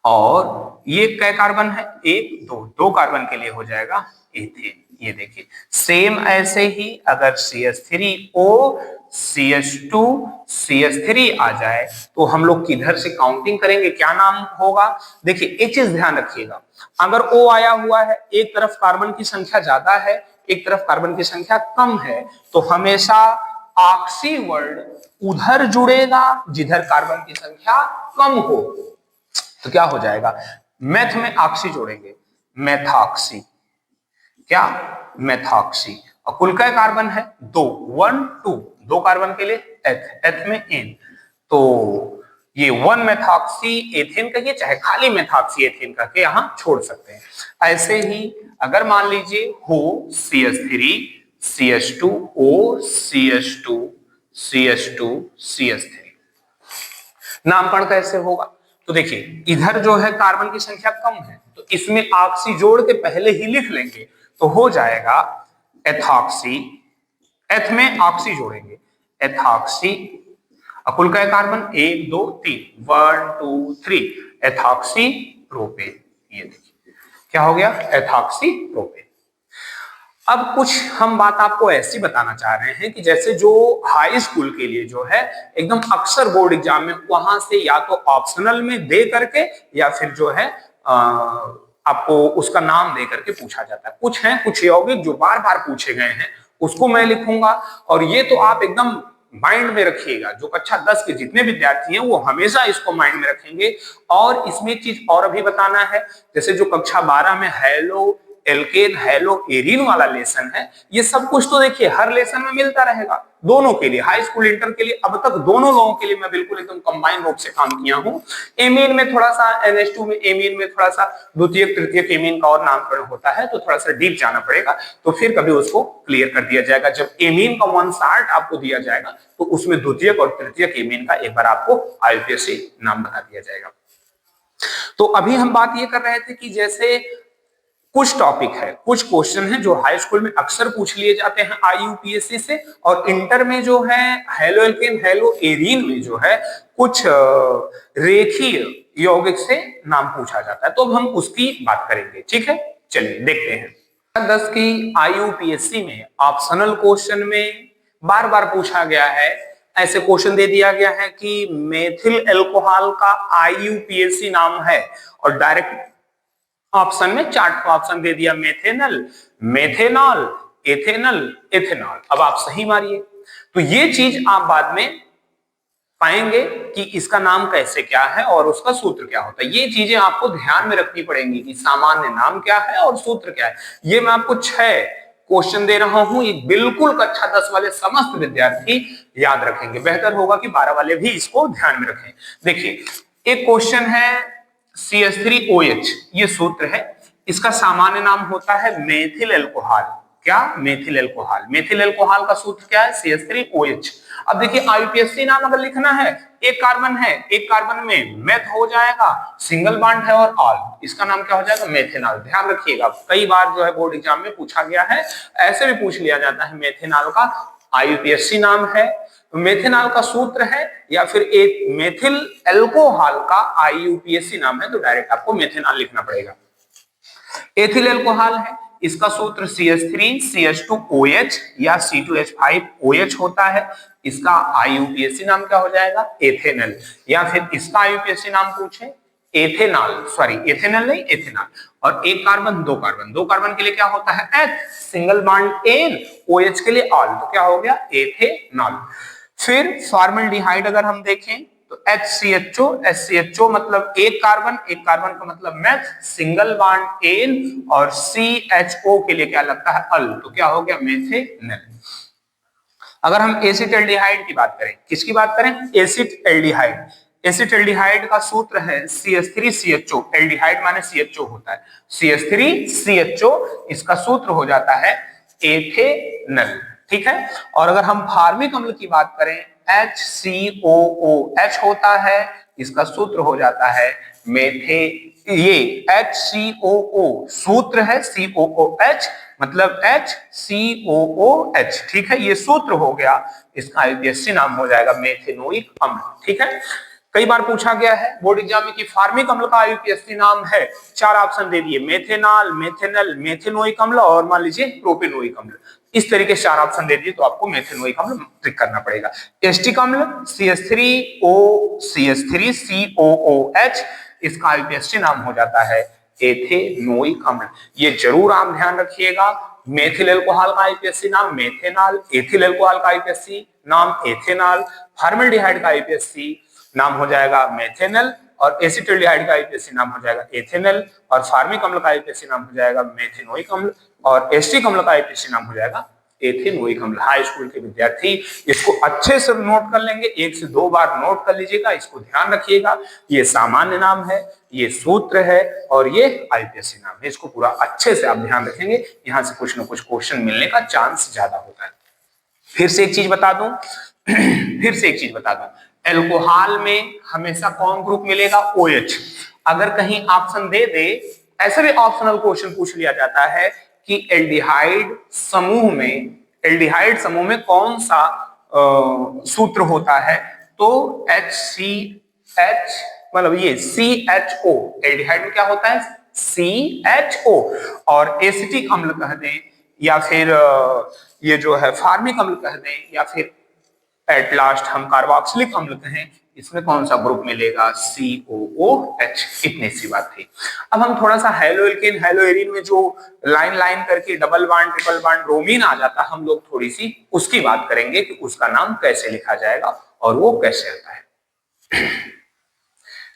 और ये कै कार्बन है, एक दो, दो कार्बन के लिए हो जाएगा एथेन। ये देखिए सेम ऐसे ही अगर CH3O CH2 CH3 आ जाए तो हम लोग किधर से काउंटिंग करेंगे, क्या नाम होगा। देखिए एक चीज ध्यान रखिएगा, अगर O आया हुआ है, एक तरफ कार्बन की संख्या ज्यादा है, एक तरफ कार्बन की संख्या कम है, तो हमेशा ऑक्सी वर्ड उधर जुड़ेगा जिधर कार्बन की संख्या कम हो। तो क्या हो जाएगा, मैथ में ऑक्सी जोड़ेंगे, मैथॉक्सी, क्या मैथॉक्सी। और कुल का कार्बन है दो, 1 2, दो कार्बन के लिए एथ, एथ में एन, तो ये 1 मेथॉक्सी एथेन कहिए चाहे खाली मेथॉक्सी एथेन करके यहां छोड़ सकते हैं। ऐसे ही अगर मान लीजिए हो CH3 CH2O CH2 CH2 CH3, नामकरण कैसे होगा, तो देखिए इधर जो है कार्बन की संख्या कम है तो इसमें ऑक्सी जोड़ के पहले ही लिख लेंगे, तो हो जाएगा एथॉक्सी, एथ में ऑक्सी जोड़ेंगे, एथॉक्सी। कुल का कार्बन 1 2 3, 1 2 3, एथॉक्सी प्रोपेन। ये देखिए क्या हो गया, एथॉक्सी प्रोपेन। अब कुछ हम बात आपको ऐसी बताना चाह रहे हैं कि जैसे जो हाई स्कूल के लिए जो है एकदम अक्सर बोर्ड एग्जाम में वहां से या तो ऑप्शनल में दे करके या फिर जो है आपको उसका नाम दे करके पूछा जाता है। कुछ हैं कुछ यौगिक जो बार बार पूछे गए हैं, उसको मैं लिखूंगा और ये तो आप एकदम माइंड में रखिएगा। जो कक्षा 10 के जितने विद्यार्थी हैं वो हमेशा इसको माइंड में रखेंगे। और इसमें एक चीज और अभी बताना है, जैसे जो कक्षा 12 में हेलो एल्केन हेलो एरीन वाला लेसन है, ये सब कुछ तो देखिए हर लेसन में मिलता रहेगा दोनों के लिए, हाई स्कूल इंटर के लिए। अब तक दोनों लोगों के लिए मैं बिल्कुल एकदम कंबाइन रूप से काम किया हूं। एमीन में थोड़ा सा, NH2 में एमीन में थोड़ा सा द्वितीयक तृतीयक एमीन का और नामकरण होता है, तो थोड़ा सा डीप जाना पड़ेगा, तो फिर कभी उसको क्लियर कर दिया जाएगा। जब एमीन का 1 शार्ट आपको दिया जाएगा तो उसमें द्वितीयक और तृतीयक एमीन का एक बार आपको IUPAC नाम बता दिया जाएगा। तो अभी हम बात ये कर रहे थे कि जैसे कुछ टॉपिक है, कुछ क्वेश्चन है जो हाई स्कूल में अक्सर पूछ लिए जाते हैं IUPAC से, और इंटर में जो है हेलो एल्केन हेलो एरीन में जो है कुछ रेखीय यौगिक से नाम पूछा जाता है, तो अब हम उसकी बात करेंगे। ठीक है, चलिए देखते हैं। 10 की IUPAC में ऑप्शनल क्वेश्चन में बार बार पूछा गया है, ऐसे क्वेश्चन दे दिया गया है कि मेथिल एल्कोहल का IUPAC नाम है, और डायरेक्ट ऑप्शन में चार्ट का ऑप्शन दे दिया, मेथेनल, मेथेनॉल, एथेनल, एथेनॉल। अब आप सही मारिए। तो ये चीज आप बाद में पाएंगे कि इसका नाम कैसे क्या है और उसका सूत्र क्या होता है। ये चीजें आपको ध्यान में रखनी पड़ेंगी कि सामान्य नाम क्या है और सूत्र क्या है। ये मैं आपको 6 क्वेश्चन दे रहा हूं, ये बिल्कुल कक्षा 10 वाले समस्त विद्यार्थी याद रखेंगे। बेहतर होगा कि 12 वाले भी इसको ध्यान में रखें। देखिए एक क्वेश्चन है CH3OH, ये सूत्र है, इसका सामान्य नाम होता है मेथिल एल्कोहल। क्या, मेथिल एल्कोहल। मेथिल एल्कोहल का सूत्र क्या है, CH3OH। अब देखिए IUPAC नाम अगर लिखना है, एक कार्बन है, एक कार्बन में मेथ हो जाएगा, सिंगल बॉन्ड है और ऑल, इसका नाम क्या हो जाएगा, मेथेनॉल। ध्यान रखिएगा, कई बार जो है बोर्ड एग्जाम में पूछा गया है, ऐसे भी पूछ लिया जाता है। मेथेनॉल का IUPAC नाम है, मेथेनॉल का सूत्र है, या फिर एक मेथिल एल्कोहल का IUPAC नाम है, तो डायरेक्ट आपको मेथेनॉल लिखना पड़ेगा। एथिल एल्कोहल है, इसका सूत्र CH3CH2OH या C2H5OH होता है, इसका IUPAC नाम क्या हो जाएगा, एथेनल। या फिर इसका IUPAC नाम पूछे एथेनॉल, सॉरी एथेनल नहीं, एथेनॉल। और एक कार्बन दो कार्बन, दो कार्बन के लिए क्या होता है, H, single bond N, OH के लिए ऑल, तो क्या हो गया, एथेनॉल। फिर फॉर्मल्डिहाइड अगर हम देखें तो HCHO, HCHO मतलब एक कार्बन, एक कार्बन का मतलब मैथ, सिंगल बॉन्ड N, और CHO के लिए क्या लगता है, अल, तो क्या हो गया, मेथेनल। अगर हम एसिटाल्डिहाइड की बात करें, किसकी बात करें, एसिटाल्डिहाइड। एसिटाल्डिहाइड का सूत्र है CH3CHO, एल्डिहाइड माने CHO होता है, CH3CHO, इसका सूत्र हो जाता है एथेनल। ठीक है। और अगर हम फार्मिक अम्ल की बात करें, HCOOH होता है, इसका सूत्र हो जाता है मेथे, ये HCOO सूत्र है, COOH मतलब HCOOH। ठीक है, ये सूत्र हो गया, इसका IUPAC नाम हो जाएगा मेथेनोइक अम्ल। ठीक है, कई बार पूछा गया है बोर्ड एग्जाम में कि फार्मिक अम्ल का आईयूपीएसी नाम है, 4 ऑप्शन दे दिए, मेथेनॉल, मेथेनल, मेथेनोइक अम्ल और मान लीजिए प्रोपेनोइक अम्ल। इस तरीके से 4 ऑप्शन दे दिए तो आपको मेथेनोइक अम्ल ट्रिक करना पड़ेगा। एस्टिक अम्ल CH3OCH, इसका आईयूपीएसी नाम हो जाता है एथेनोइक अम्ल। ये जरूर आप ध्यान रखिएगा। मेथिल अल्कोहल का आईयूपीएसी नाम मेथेनॉल, एथिल अल्कोहल का आईयूपीएसी नाम एथेनॉल, फॉर्मल्डिहाइड का आईयूपीएसी नाम हो जाएगा मेथेनल, और एसिटाल्डिहाइड का आईयूपीएसी नाम हो जाएगा एथेनल, और फार्मिक अम्ल का आईयूपीएसी नाम हो जाएगा मेथेनोइक अम्ल, और एस्टिक अम्ल का आईयूपीएसी नाम हो जाएगा एथेनोइक अम्ल। हाई स्कूल के विद्यार्थी इसको अच्छे से नोट कर लेंगे, 1 से 2 बार नोट कर लीजिएगा, इसको ध्यान रखिएगा। ये सामान्य नाम है, ये सूत्र है और ये आईयूपीएसी नाम है। इसको पूरा अच्छे से आप ध्यान रखेंगे, यहां से कुछ ना कुछ क्वेश्चन मिलने का चांस ज्यादा होता है। फिर से एक चीज बता दूं एल्कोहल में हमेशा कौन ग्रुप मिलेगा? OH। अगर कहीं ऑप्शन दे दे, ऐसे भी ऑप्शनल क्वेश्चन पूछ लिया जाता है कि एल्डिहाइड समूह में कौन सा सूत्र होता है, तो HCH, मतलब ये CHO, एल्डिहाइड में क्या होता है? CHO। और एसिटिक अम्ल कह दें या फिर ये जो है फार्मिक अम्ल कह दें, या फिर एट लास्ट हम कार्बोक्सिलिक अम्ल कहें, इसमें कौन सा ग्रुप मिलेगा? COOH। इतनी सी बात थी। अब हम थोड़ा सा हेलोएल्केन हेलोएरिन में जो लाइन करके double bond triple bond bromine आ जाता है, हम लोग थोड़ी सी उसकी बात करेंगे कि उसका नाम कैसे लिखा जाएगा और वो कैसे आता है।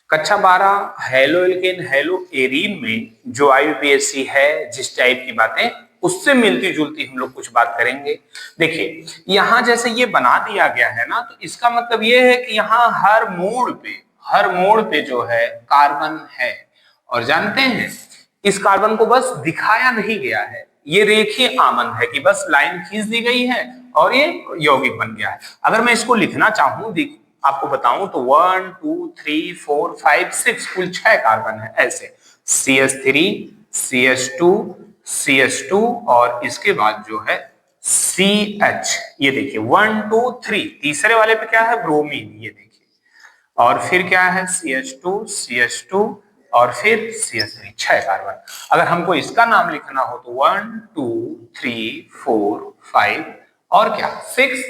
कक्षा 12 हेलोएल्केन हेलोएरिन में जो आईयूपीएसी है, जिस टाइप की बातें उससे मिलती जुलती हम लोग कुछ बात करेंगे। देखिए यहां जैसे ये बना दिया गया है ना, तो इसका मतलब ये है कि यहाँ हर मोड़ पे जो है कार्बन है, और जानते हैं इस कार्बन को बस दिखाया नहीं गया है, ये रेखीय आमन है कि बस लाइन खींच दी गई है और ये यौगिक बन गया है। अगर मैं इसको लिखना चाहूं, आपको बताऊं तो 1 2 3 4 5 6 कुल 6 कार्बन है ऐसे, CH3 CH2 और इसके बाद जो है CH। ये देखिए 1 2 3, तीसरे वाले पे क्या है? ब्रोमीन, ये देखिए, और फिर क्या है? CH2 और फिर CH3, 6 कार्बन। अगर हमको इसका नाम लिखना हो तो 1 2 3 4 5 और क्या 6।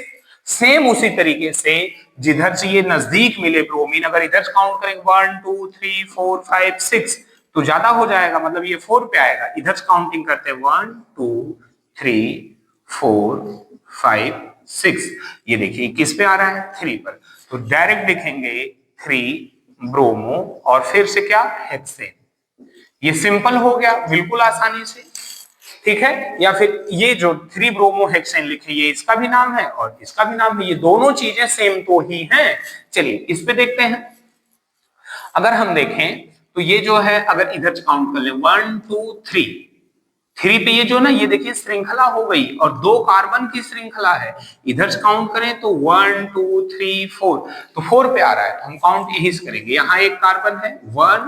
सेम उसी तरीके से जिधर से ये नजदीक मिले ब्रोमीन, अगर इधर काउंट करेंगे 1 2 3 4 5 6 तो ज्यादा हो जाएगा, मतलब ये 4 पे आएगा। इधर काउंटिंग करते हैं 1 2 3 4 5 6, ये देखिए किस पे आ रहा है? 3 पर, तो डायरेक्ट लिखेंगे 3 ब्रोमो और फिर से क्या? हेक्सेन। ये सिंपल हो गया बिल्कुल आसानी से, ठीक है। या फिर ये जो 3 ब्रोमो हेक्सेन लिखे, ये इसका भी नाम है और इसका भी नाम है, ये दोनों चीजें सेम तो ही हैं। चलिए इस पे देखते हैं। अगर हम देखें तो ये जो है, अगर इधर काउंट कर ले 1 2 3 पे ये जो ना, ये देखिए श्रृंखला हो गई और 2 कार्बन की श्रृंखला है। इधर काउंट करें तो 1 2 3 4, तो 4 पे आ रहा है, तो हम काउंट यही से करेंगे। यहाँ एक कार्बन है 1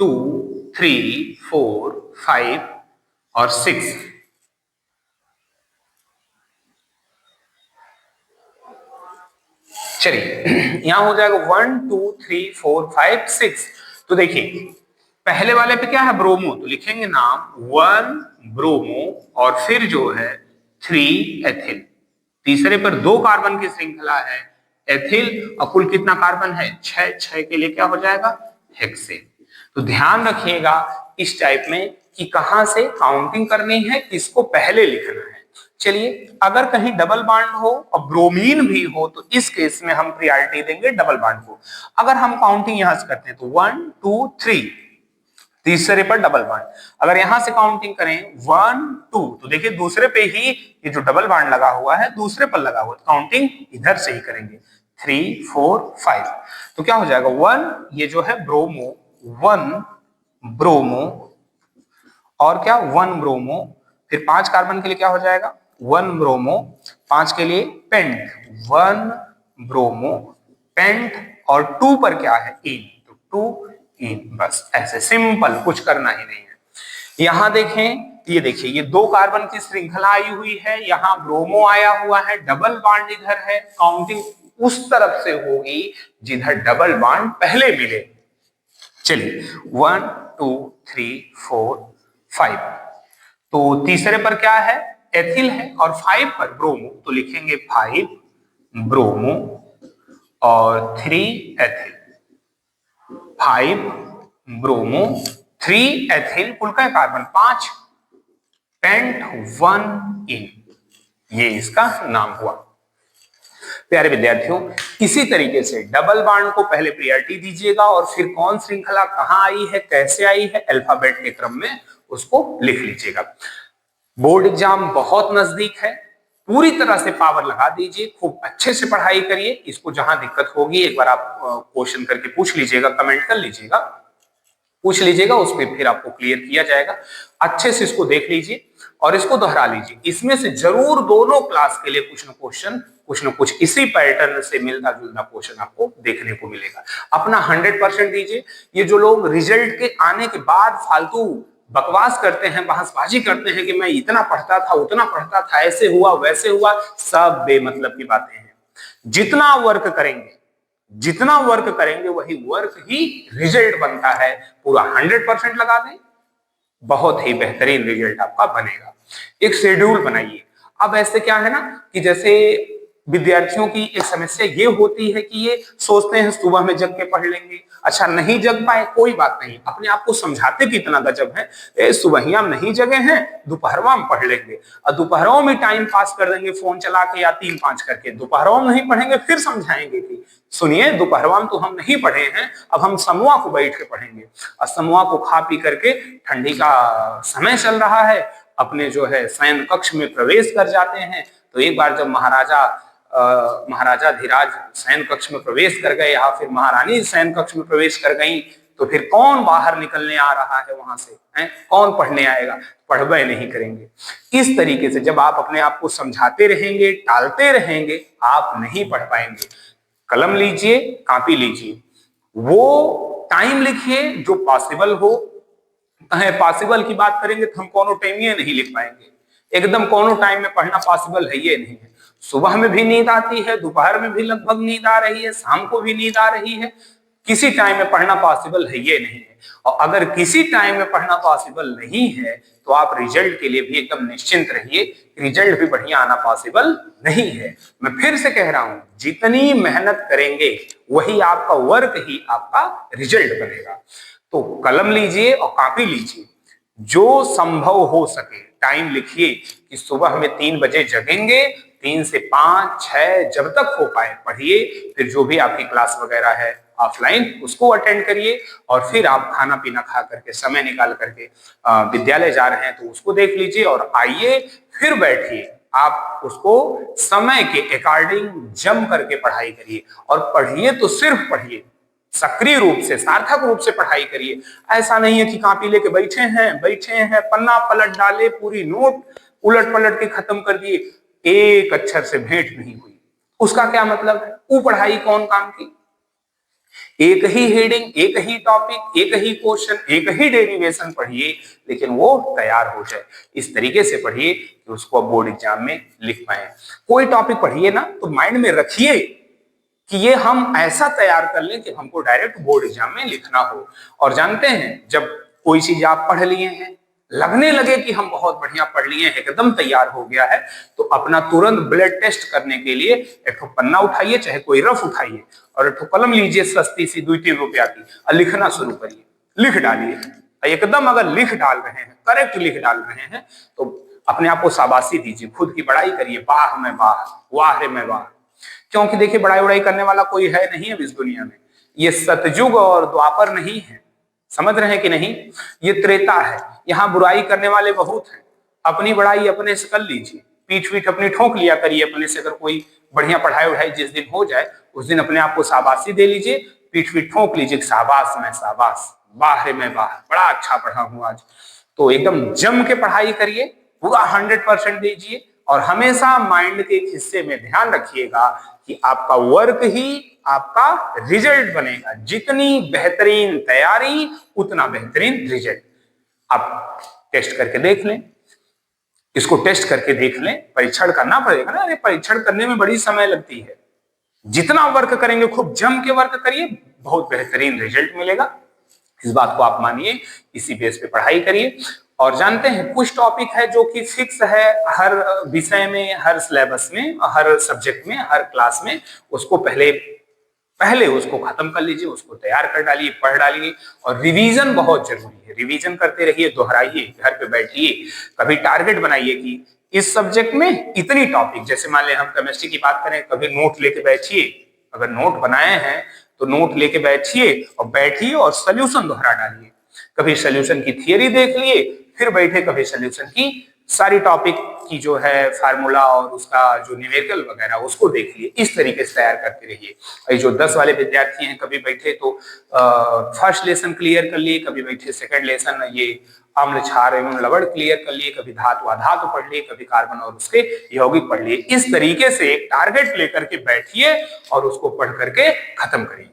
2 3 4 5 और 6। चलिए यहां हो जाएगा 1 2 3 4 5 6। तो देखिए पहले वाले पे क्या है? ब्रोमो, तो लिखेंगे नाम 1 ब्रोमो और फिर जो है 3 एथिल। तीसरे पर 2 कार्बन की श्रृंखला है एथिल, और कुल कितना कार्बन है? 6। 6 के लिए क्या हो जाएगा? हेक्सेन। तो ध्यान रखिएगा इस टाइप में कि कहां से काउंटिंग करनी है, किसको पहले लिखना है। चलिए अगर कहीं डबल बॉन्ड हो और ब्रोमीन भी हो तो इस केस में हम प्रायोरिटी देंगे डबल बॉन्ड को। अगर हम काउंटिंग यहां से करते हैं तो 1 2 3, तीसरे पर डबल बॉन्ड। अगर यहां से काउंटिंग करें 1 2, तो देखिए दूसरे पे ही ये जो डबल बॉन्ड लगा हुआ है दूसरे पर लगा हुआ है, काउंटिंग इधर से ही करेंगे 3 4 5। तो क्या हो जाएगा? 1 ये जो है ब्रोमो, 1 ब्रोमो और क्या 1 ब्रोमो, फिर 5 कार्बन के लिए क्या हो जाएगा? 1 ब्रोमो, 5 के लिए पेंट, 1 ब्रोमो पेंट, और 2 पर क्या है? इन, तो 2 इन। बस ऐसे सिंपल, कुछ करना ही नहीं है। यहां देखें, ये देखिए ये 2 कार्बन की श्रृंखला आई हुई है, यहां ब्रोमो आया हुआ है, डबल बॉन्ड इधर है, काउंटिंग उस तरफ से होगी जिधर डबल बॉन्ड पहले मिले। चलिए 1 2 3 4 5, तो तीसरे पर क्या है, एथिल है, और 5 पर ब्रोमो, तो लिखेंगे 5 ब्रोमो और 3 एथिल। 5 ब्रोमो 3 एथिल, कुल का कार्बन 5, पेंट 1 इन, ये इसका नाम हुआ। प्यारे विद्यार्थियों, इसी तरीके से डबल बॉन्ड को पहले प्रायोरिटी दीजिएगा और फिर कौन श्रृंखला कहां आई है, कैसे आई है, अल्फाबेट के क्रम में उसको लिख लीजिएगा। बोर्ड एग्जाम बहुत नजदीक है, पूरी तरह से पावर लगा दीजिए, खूब अच्छे से पढ़ाई करिए। इसको जहां दिक्कत होगी एक बार आप क्वेश्चन करके पूछ लीजिएगा, कमेंट कर लीजिएगा, पूछ लीजिएगा, उस पर फिर आपको क्लियर किया जाएगा। अच्छे से इसको देख लीजिए और इसको दोहरा लीजिए। इसमें से जरूर दोनों क्लास के लिए कुछ न कुछ इसी पैटर्न से मिलता जुलता क्वेश्चन आपको देखने को मिलेगा। अपना 100% दीजिए। ये जो लोग रिजल्ट के आने के बाद फालतू बकवास करते हैं, बहसबाजी करते हैं कि मैं इतना पढ़ता था, उतना पढ़ता था, ऐसे हुआ वैसे हुआ, सब बेमतलब की बातें हैं। जितना वर्क करेंगे वही वर्क ही रिजल्ट बनता है। पूरा 100% लगा दें, बहुत ही बेहतरीन रिजल्ट आपका बनेगा। एक शेड्यूल बनाइए। अब ऐसे क्या है ना कि जैसे विद्यार्थियों की एक समस्या ये होती है कि ये सोचते हैं सुबह में जग के पढ़ लेंगे। अच्छा, नहीं जग पाए कोई बात नहीं, अपने आप को समझाते कितना गजब है, सुबहिया में नहीं जगे हैं, दोपहरवा में पढ़ लेंगे, और दोपहरों में टाइम पास कर देंगे फोन चला के या 3-5 करके। दोपहरों में नहीं पढ़ेंगे, फिर समझाएंगे कि सुनिए दोपहरवा में तो हम नहीं पढ़े हैं, अब हम समूह को बैठ के पढ़ेंगे। और समूह को खा पी करके, ठंडी का समय चल रहा है, अपने जो है शयन कक्ष में प्रवेश कर जाते हैं। तो एक बार जब महाराजा धीराज शयन कक्ष में प्रवेश कर गए या फिर महारानी शयन कक्ष में प्रवेश कर गई, तो फिर कौन बाहर निकलने आ रहा है वहां से, कौन पढ़ने आएगा, पढ़वे नहीं करेंगे। इस तरीके से जब आप अपने आप को समझाते रहेंगे, टालते रहेंगे, आप नहीं पढ़ पाएंगे। कलम लीजिए, कॉपी लीजिए, वो टाइम लिखिए जो पॉसिबल हो। पॉसिबल की बात करेंगे तो हम कोनो टाइम ये नहीं लिख पाएंगे, एकदम कोनो टाइम में पढ़ना पॉसिबल है ये नहीं है। सुबह में भी नींद आती है, दोपहर में भी लगभग नींद आ रही है, शाम को भी नींद आ रही है, किसी टाइम में पढ़ना पॉसिबल है ये नहीं है। और अगर किसी टाइम में पढ़ना पॉसिबल नहीं है तो आप रिजल्ट के लिए भी एकदम निश्चिंत रहिए, रिजल्ट भी बढ़िया आना पॉसिबल नहीं है। मैं फिर से कह रहा हूं, जितनी मेहनत करेंगे वही आपका वर्क ही आपका रिजल्ट बनेगा। तो कलम लीजिए और कॉपी लीजिए, जो संभव हो सके टाइम लिखिए कि सुबह में 3 बजे जगेंगे, 3 से 5, 6 जब तक हो पाए पढ़िए। फिर जो भी आपकी क्लास वगैरह है ऑफलाइन उसको अटेंड करिए, और फिर आप खाना पीना खा करके समय निकाल करके विद्यालय जा रहे हैं तो उसको देख लीजिए और आइए, फिर बैठिए। आप उसको समय के अकॉर्डिंग जम करके पढ़ाई करिए, और पढ़िए तो सिर्फ पढ़िए, सक्रिय रूप से, सार्थक रूप से पढ़ाई करिए। ऐसा नहीं है कि कॉपी लेके बैठे हैं, पन्ना पलट डाले, पूरी नोट उलट पलट के खत्म कर दिए, एक अक्षर से भेंट नहीं हुई, उसका क्या मतलब है? वो पढ़ाई कौन काम की? एक ही हेडिंग, एक ही टॉपिक, एक ही क्वेश्चन, एक ही डेरिवेशन पढ़िए, लेकिन वो तैयार हो जाए। इस तरीके से पढ़िए कि उसको बोर्ड एग्जाम में लिख पाए। कोई टॉपिक पढ़िए ना तो माइंड में रखिए कि ये हम ऐसा तैयार कर लें कि हमको डायरेक्ट बोर्ड एग्जाम में लिखना हो। और जानते हैं, जब कोई चीज आप पढ़ लिए हैं, लगने लगे कि हम बहुत बढ़िया पढ़ लिए हैं, एकदम तैयार हो गया है, तो अपना तुरंत ब्लड टेस्ट करने के लिए एक ठो पन्ना उठाइए, चाहे कोई रफ उठाइए, और एक ठो कलम लीजिए सस्ती सी 2-3 रुपया की, और लिखना शुरू करिए, लिख डालिए। एकदम अगर लिख डाल रहे हैं, करेक्ट लिख डाल रहे हैं, तो अपने आप को शाबाशी दीजिए, खुद की बड़ाई करिए, वाह मैं वाह, वाह रे मैं वाह। क्योंकि देखिए, बड़ाई उड़ाई करने वाला कोई है नहीं अब इस दुनिया में। ये सतयुग और द्वापर नहीं है, समझ रहे हैं कि नहीं? ये त्रेता है, यहाँ बुराई करने वाले बहुत हैं। अपनी बड़ाई अपने से कर लीजिए, पीठ पीठ अपनी ठोक लिया करिए अपने से। अगर कोई बढ़िया पढ़ाई उढ़ाई जिस दिन हो जाए, उस दिन अपने आप को शाबाशी दे लीजिए, पीठ पीठ ठोक लीजिए, शाबाश मैं शाबाश, वाह रे मैं वाह, बड़ा अच्छा पढ़ा हूं आज। तो एकदम जम के पढ़ाई करिए, पूरा 100% दीजिए, और हमेशा माइंड के एक हिस्से में ध्यान रखिएगा कि आपका वर्क ही आपका रिजल्ट बनेगा। जितनी बेहतरीन तैयारी उतना बेहतरीन रिजल्ट। आप टेस्ट करके देख लें, इसको टेस्ट करके देख लें, परीक्षण करना पड़ेगा ना। अरे परीक्षण करने में बड़ी समय लगती है, जितना वर्क करेंगे खूब जम के वर्क करिए, बहुत बेहतरीन रिजल्ट मिलेगा। इस बात को आप मानिए, इसी बेस पे पढ़ाई करिए। और जानते हैं कुछ टॉपिक है जो कि फिक्स है हर विषय में, हर सिलेबस में, हर सब्जेक्ट में, हर क्लास में, उसको पहले उसको खत्म कर लीजिए, उसको तैयार कर डालिए, पढ़ डालिए। और रिवीजन बहुत जरूरी है, रिवीजन करते रहिए, दोहराइए, घर पे बैठिए, कभी टारगेट बनाइए कि इस सब्जेक्ट में इतनी टॉपिक, जैसे मान लें हम केमिस्ट्री की बात करें, कभी नोट लेके बैठिए, अगर नोट बनाए हैं तो नोट लेके बैठिए और बैठिए और सोल्यूशन दोहरा डालिए। कभी सोल्यूशन की थियरी देख लिए, फिर बैठे कभी सोल्यूशन की सारी टॉपिक की जो है फार्मूला और उसका जो न्यूमेरिकल वगैरह उसको देख लिए। इस तरीके से तैयार करते रहिए। और जो 10 वाले विद्यार्थी हैं, कभी बैठे तो फर्स्ट लेसन क्लियर कर लिए, कभी बैठे सेकंड लेसन ये अम्ल क्षार एवं लवण क्लियर कर लिए, कभी धातु अधातु पढ़ लिए, कभी कार्बन और उसके यौगिक पढ़ लिए। इस तरीके से एक टारगेट लेकर के बैठिए और उसको पढ़ करके खत्म करिए।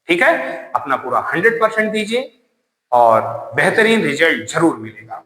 ठीक है, अपना पूरा 100% दीजिए और बेहतरीन रिजल्ट जरूर मिलेगा।